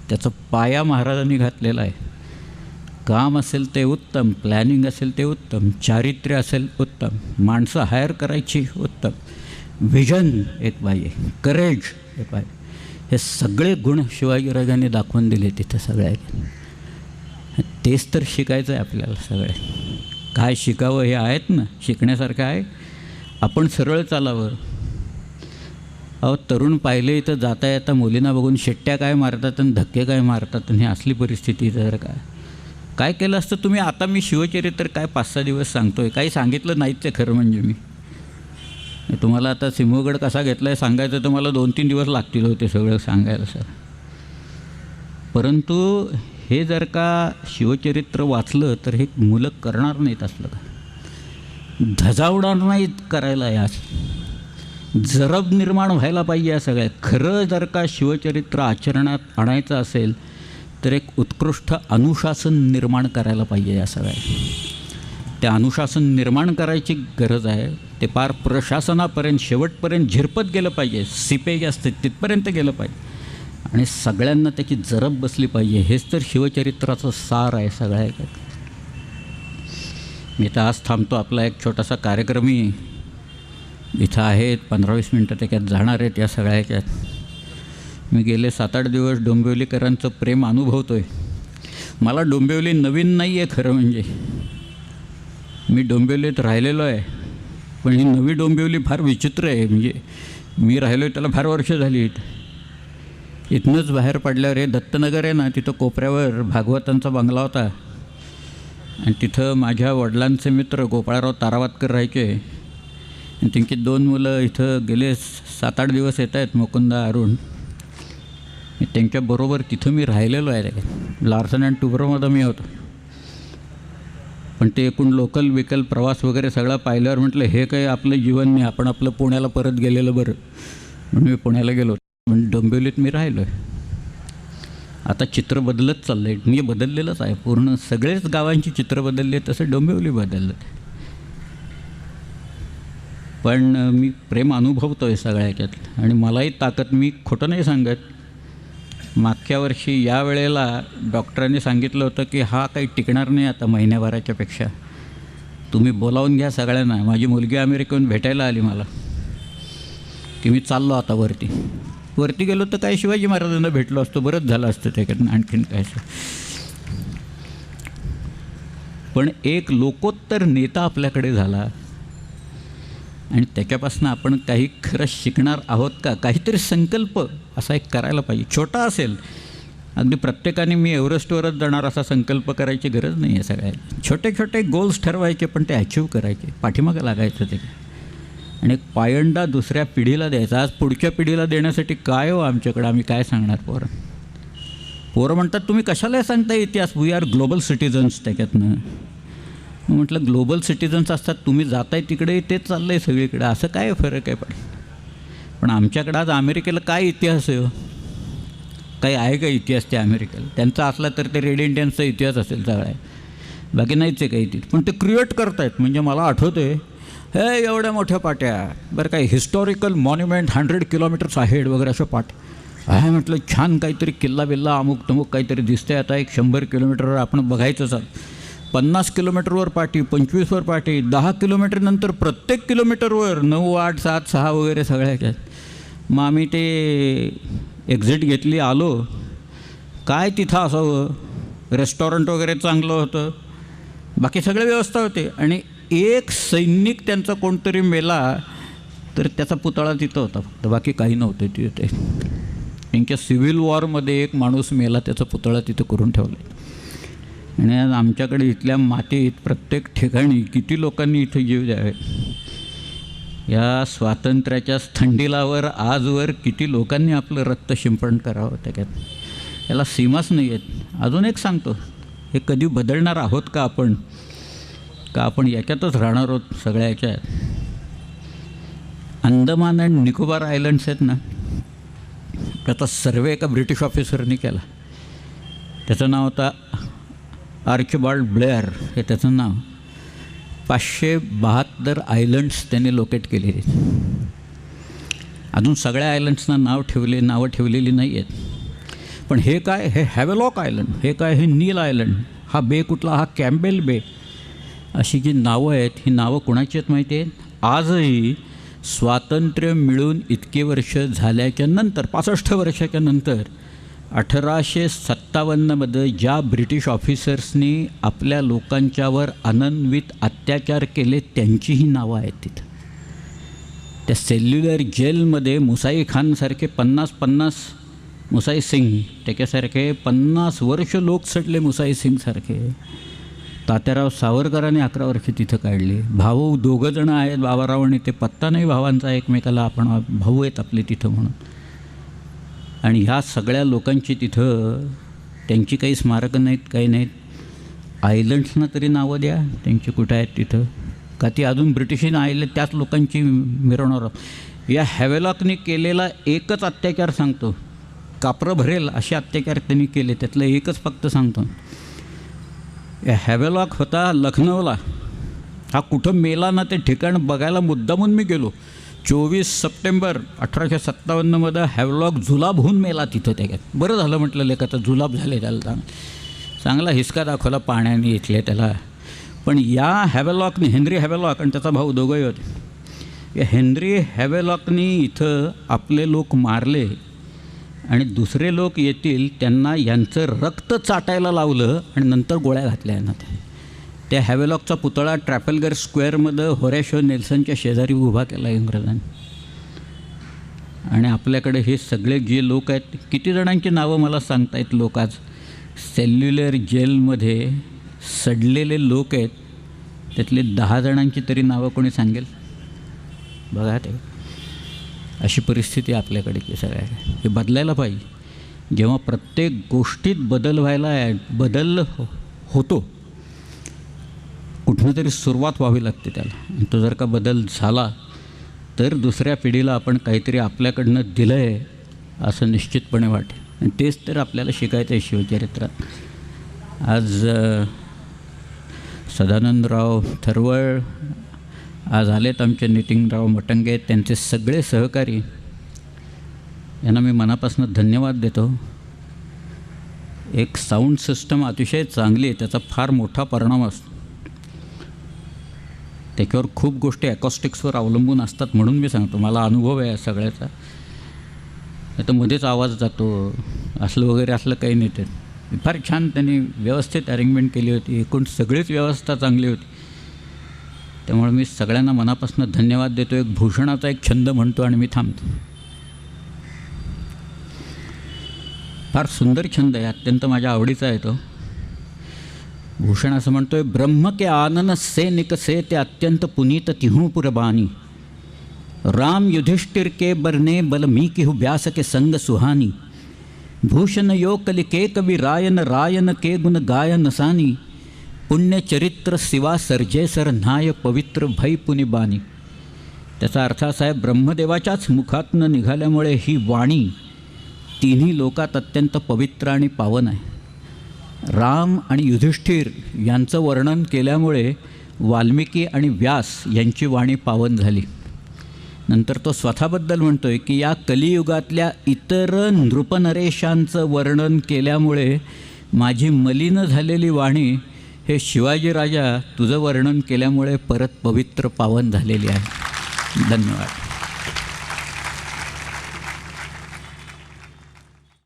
त्याचा पाया महाराजांनी घातलेला आहे. काम असेल ते उत्तम, प्लॅनिंग असेल ते उत्तम, चारित्र्य असेल उत्तम, माणसं हायर करायची उत्तम, व्हिजन एक पाहिजे, करेज एक पाहिजे. हे सगळे गुण शिवाजीराजांनी दाखवून दिले तिथं सगळ्या. तेच तर शिकायचं आहे आपल्याला. सगळे काय शिकावं हे आहेत ना, शिकण्यासारखं आहे. आपण सरळ चालावं. अहो तरुण पाहिले इथं जाता येता मुलींना बघून शिट्ट्या काय मारतात आणि धक्के काय मारतात आणि ही असली परिस्थिती. जर काय केलं असतं तुम्ही. आता मी शिवचरित्र काय 5-6 दिवस सांगतो आहे, काही सांगितलं नाहीच ते खरं म्हणजे. मी तुम्हाला आता सिंहगड कसा घेतला आहे सांगायचं तर मला 2-3 दिवस लागतील होते सगळं सांगायला सर. परंतु हे जर का शिवचरित्र वाचलं तर हे मुलं करणार नाहीत असलं का, धजावणार नाहीत करायला. यास जरब निर्माण व्हायला पाहिजे या सगळ्या. खरं जर का शिवचरित्र आचरणात आणायचं असेल तर एक उत्कृष्ट अनुशासन निर्माण करायला पाहिजे या सगळ्या. ते अनुशासन निर्माण करायची गरज आहे. ते पार प्रशासनापर्यंत शेवटपर्यंत झिरपत गेलं पाहिजे. सिपेज असते तिथपर्यंत गेलं पाहिजे आणि सगळ्यांना त्याची जरब बसली पाहिजे. हेच तर शिवचरित्राचं सार आहे सगळ्या. मी तर आज थांबतो. आपला एक छोटासा कार्यक्रमी इथं आहे, 15-20 मिनटं त्याच्यात जाणार आहेत या सगळ्या ह्याच्यात. मी गेले 7-8 दिवस डोंबिवलीकरांचं प्रेम अनुभवतो आहे. मला डोंबिवली नवीन नाही आहे खरं म्हणजे. मी डोंबिवलीत राहिलेलो आहे, पण ही नवी डोंबिवली फार विचित्र आहे. म्हणजे मी राहिलो आहे त्याला फार वर्ष झाली. इथनंच बाहेर पडल्यावर हे दत्तनगर आहे ना, तिथं कोपऱ्यावर भागवतांचा बंगला होता आणि तिथं माझ्या वडिलांचे मित्र गोपाळराव तारावातकर राहायचे आणि त्यांची 2 मुलं इथं गेले 7-8 दिवस येत आहेत, मुकुंदा अरुण. त्यांच्याबरोबर तिथं मी राहिलेलो आहे. लार्सन अँड टुब्रोमध्ये मी होतो. पण ते एकूण लोकल विकल प्रवास वगैरे सगळं पाहिल्यावर म्हटलं हे काही आपलं जीवन नाही, आपण आपलं पुण्याला परत गेलेलं बरं. म्हणून मी पुण्याला गेलो. पण डोंबिवलीत मी राहिलो आहे. आता चित्र बदलत चाललं आहे. मी बदललेलंच आहे पूर्ण. सगळेच गावांची चित्र बदलली आहेत, तसं डोंबिवली बदललं. पण मी प्रेम अनुभवतो आहे सगळ्या ह्याच्यात आणि मलाही ताकद. मी खोटं नाही सांगत. मागच्या वर्षी या वेळेला डॉक्टरांनी सांगितलं होतं की हा काही टिकणार नाही आता महिन्याभराच्या पेक्षा, तुम्ही बोलावून घ्या सगळ्यांना. माझी मुलगी अमेरिकेहून भेटायला आली मला की मी चाललो आता वरती गेलो तर काय शिवाजी महाराजांना भेटलो असतो, बरंच झालं असतं त्याच्यातून आणखीन काय. पण एक लोकोत्तर नेता आपल्याकडे झाला आणि त्याच्यापासून आपण काही खरं शिकणार आहोत का. काहीतरी संकल्प असा एक करायला पाहिजे. छोटा असेल, अगदी प्रत्येकाने मी एव्हरेस्टवरच जाणार असा संकल्प करायची गरज नाही आहे. सगळ्या छोटे छोटे गोल्स ठरवायचे पण ते अचीव करायचे, पाठीमागं लागायचं ते आणि एक पायंडा दुसऱ्या पिढीला द्यायचा. आज पुढच्या पिढीला देण्यासाठी काय हो आमच्याकडं, आम्ही काय सांगणार. पोरं म्हणतात तुम्ही कशाला सांगता इतिहास, वी आर ग्लोबल सिटिझन्स. त्याच्यातनं म्हटलं ग्लोबल सिटिझन्स असतात, तुम्ही जाताय तिकडे तेच चाललं आहे सगळीकडे, असं काय फरक आहे. पण आमच्याकडं आज अमेरिकेला काय इतिहास आहे. काही आहे का इतिहास त्या अमेरिकेला? त्यांचा असला तर ते रेड इंडियन्सचा इतिहास असेल सगळा, बाकी नाहीच आहे काही तिथे. पण ते क्रिएट करतायत. म्हणजे मला आठवतं आहे हे एवढ्या मोठ्या पाट्या बरं, काय हिस्टॉरिकल मॉन्युमेंट 100 किलोमीटर्स अहेड वगैरे अशा पाट्या आहे. म्हटलं छान काहीतरी किल्ला बिल्ला अमुक तमुक काहीतरी दिसतंय. आता एक 100 किलोमीटरवर आपण बघायचंच आहे. 50 किलोमीटरवर पाटी, 25वर पाटी, 10 किलोमीटरनंतर प्रत्येक किलोमीटरवर 9, 8, 7, 6 वगैरे सगळ्या. मग आम्ही ते एक्झिट घेतली, आलो. काय तिथं असावं, रेस्टॉरंट वगैरे चांगलं होतं, बाकी सगळ्या व्यवस्था होते. आणि एक सैनिक त्यांचा कोणतरी मेला तर त्याचा पुतळा तिथं होता फक्त, बाकी काही नव्हतं तिथे. त्यांच्या सिव्हिल वॉरमध्ये एक माणूस मेला, त्याचा पुतळा तिथं करून ठेवला. आणि आज आमच्याकडे इथल्या मातीत प्रत्येक ठिकाणी किती लोकांनी इथं जीव द्यावे. या स्वातंत्र्याच्या थंडीलावर आजवर किती लोकांनी आपलं रक्त शिंपण करावं त्याच्यात, याला सीमाच नाही आहेत. अजून एक सांगतो, हे कधी बदलणार आहोत का आपण याच्यातच राहणार आहोत सगळ्या याच्यात. अंदमान अँड निकोबार आयलंड्स आहेत ना, त्याचा सर्वे एका ब्रिटिश ऑफिसरनी केला. त्याचं नाव होता आर्चिबाल्ड ब्लेअर, हे त्याचं नाव. 572 आयलंड्स त्यांनी लोकेट केलेली. अजून सगळ्या आयलंड्सना नावं ठेवलेली नाही आहेत. पण हे काय, हे हॅवेलॉक आयलंड, हे काय, हे नील आयलंड, हा बे कुठला, हा कॅम्बेल बे, अशी जी नावं आहेत, ही नावं कोणाची आहेत माहिती आहेत? आजही स्वातंत्र्य मिळून इतके वर्ष झाल्याच्या नंतर, 65 वर्षाच्या नंतर, 1857मध्ये ज्या ब्रिटिश ऑफिसर्सनी आपल्या लोकांच्यावर अनन्वित अत्याचार केले त्यांचीही नावं आहेत तिथं. त्या सेल्युलर जेलमध्ये मुसाई खानसारखे 50 मुसाई सिंग, त्याच्यासारखे 50 वर्ष लोक सडले. मुसाई सिंगसारखे. तात्याराव सावरकरांनी 11 वर्ष तिथं काढली. भाऊ 2 जण आहेत, बाबाराव आणि ते, पत्ता नाही भावांचा एकमेकाला, आपण भाऊ आहेत आपले तिथं म्हणून. आणि ह्या सगळ्या लोकांची तिथं त्यांची काही स्मारकं नाहीत, काही नाहीत. आयलंड्सना तरी नावं द्या त्यांची, कुठं आहेत तिथं का? ती अजून ब्रिटिशीनं आले त्याच लोकांची मिरवणार. या हॅवेलॉकने केलेला एकच अत्याचार सांगतो, कापरं भरेल असे अत्याचार त्यांनी केले, त्यातलं एकच फक्त सांगतो. या हॅवेलॉक होता लखनौला. हा कुठं मेला ना ते ठिकाण बघायला मुद्दामून मी गेलो. 24 सप्टेंबर 1857मध्ये हॅवेलॉक जुलाब होऊन मेला तिथं. त्याच्यात बरं झालं म्हटलं, लेखाचा जुलाब झाले, त्याला चांगला हिसका दाखवला पाण्याने इथले त्याला. पण या हॅवेलॉकने, हेनरी हॅवेलॉक आणि त्याचा भाऊ दोघंही होते, या हेनरी हॅवेलॉकनी इथं आपले लोक मारले आणि दुसरे लोक येतील त्यांना यांचं रक्त चाटायला लावलं आणि नंतर गोळ्या घातल्या यांना. त्या हॅवेलॉकचा पुतळा ट्रॅफल्गर स्क्वेअरमध्ये होरॅशियो नेल्सनच्या शेजारी उभा केला इंग्रजांनी. आणि आपल्याकडे हे सगळे जे लोक आहेत, किती जणांची नावं मला सांगतायत लोक आज सेल्युलर जेलमध्ये सडलेले लोक आहेत, त्यातले 10 जणांची तरी नावं कोणी सांगेल? बघा, ते अशी परिस्थिती आपल्याकडे की सगळ्या. हे बदलायला पाहिजे. जेव्हा प्रत्येक गोष्टीत बदल होतो, कुठनं तरी सुरुवात व्हावी लागते त्याला. आणि तो जर का बदल झाला तर दुसऱ्या पिढीला आपण काहीतरी आपल्याकडनं दिलं आहे असं निश्चितपणे वाटेल. आणि तेच तर आपल्याला शिकायचं आहे शिवचरित्रात. आज सदानंदराव थरवळ आज आलेत, आमचे नितीनराव मटंगे, त्यांचे सगळे सहकारी, यांना मी मनापासून धन्यवाद देतो. एक साऊंड सिस्टम अतिशय चांगली आहे, त्याचा फार मोठा परिणाम असतो. त्याच्यावर खूप गोष्टी ॲकॉस्टिक्सवर अवलंबून असतात, म्हणून मी सांगतो, मला अनुभव आहे सगळ्याचा. नाही तर मध्येच आवाज जातो असलं वगैरे, असलं काही नाही. ते फार छान त्यांनी व्यवस्थित अरेंजमेंट केली होती, एकूण सगळीच व्यवस्था चांगली होती. त्यामुळे मी सगळ्यांना मनापासून धन्यवाद देतो. एक भूषणाचा एक छंद म्हणतो आणि मी थांबतो. फार सुंदर छंद आहे, अत्यंत माझ्या आवडीचा आहे तो. भूषण असं म्हणतोय, ब्रह्म के आनन से निकसे ते अत्यंत पुनीत तिहूं पुरबानी, राम युधिष्ठिर के बरने बल मी किहु व्यास के संग सुहानी, भूषण यो कलिके कवि रायन रायन के गुण गायन सानी, पुण्यचरित्र शिवा सर्जे सर न्हाय पवित्र भै पुनिबानी. त्याचा अर्थ असा आहे, ब्रह्मदेवाच्याच मुखातनं निघाल्यामुळे ही वाणी तिन्ही लोकात अत्यंत पवित्र आणि पावन आहे. राम आणि युधिष्ठिर यांचं वर्णन केल्यामुळे वाल्मिकी आणि व्यास यांची वाणी पावन झाली. नंतर तो स्वतःबद्दल म्हणतो आहे की या कलियुगातल्या इतर नृपनरेशांचं वर्णन केल्यामुळे माझी मलिन झालेली वाणी हे शिवाजीराजा तुझं वर्णन केल्यामुळे परत पवित्र पावन झालेली आहे. धन्यवाद.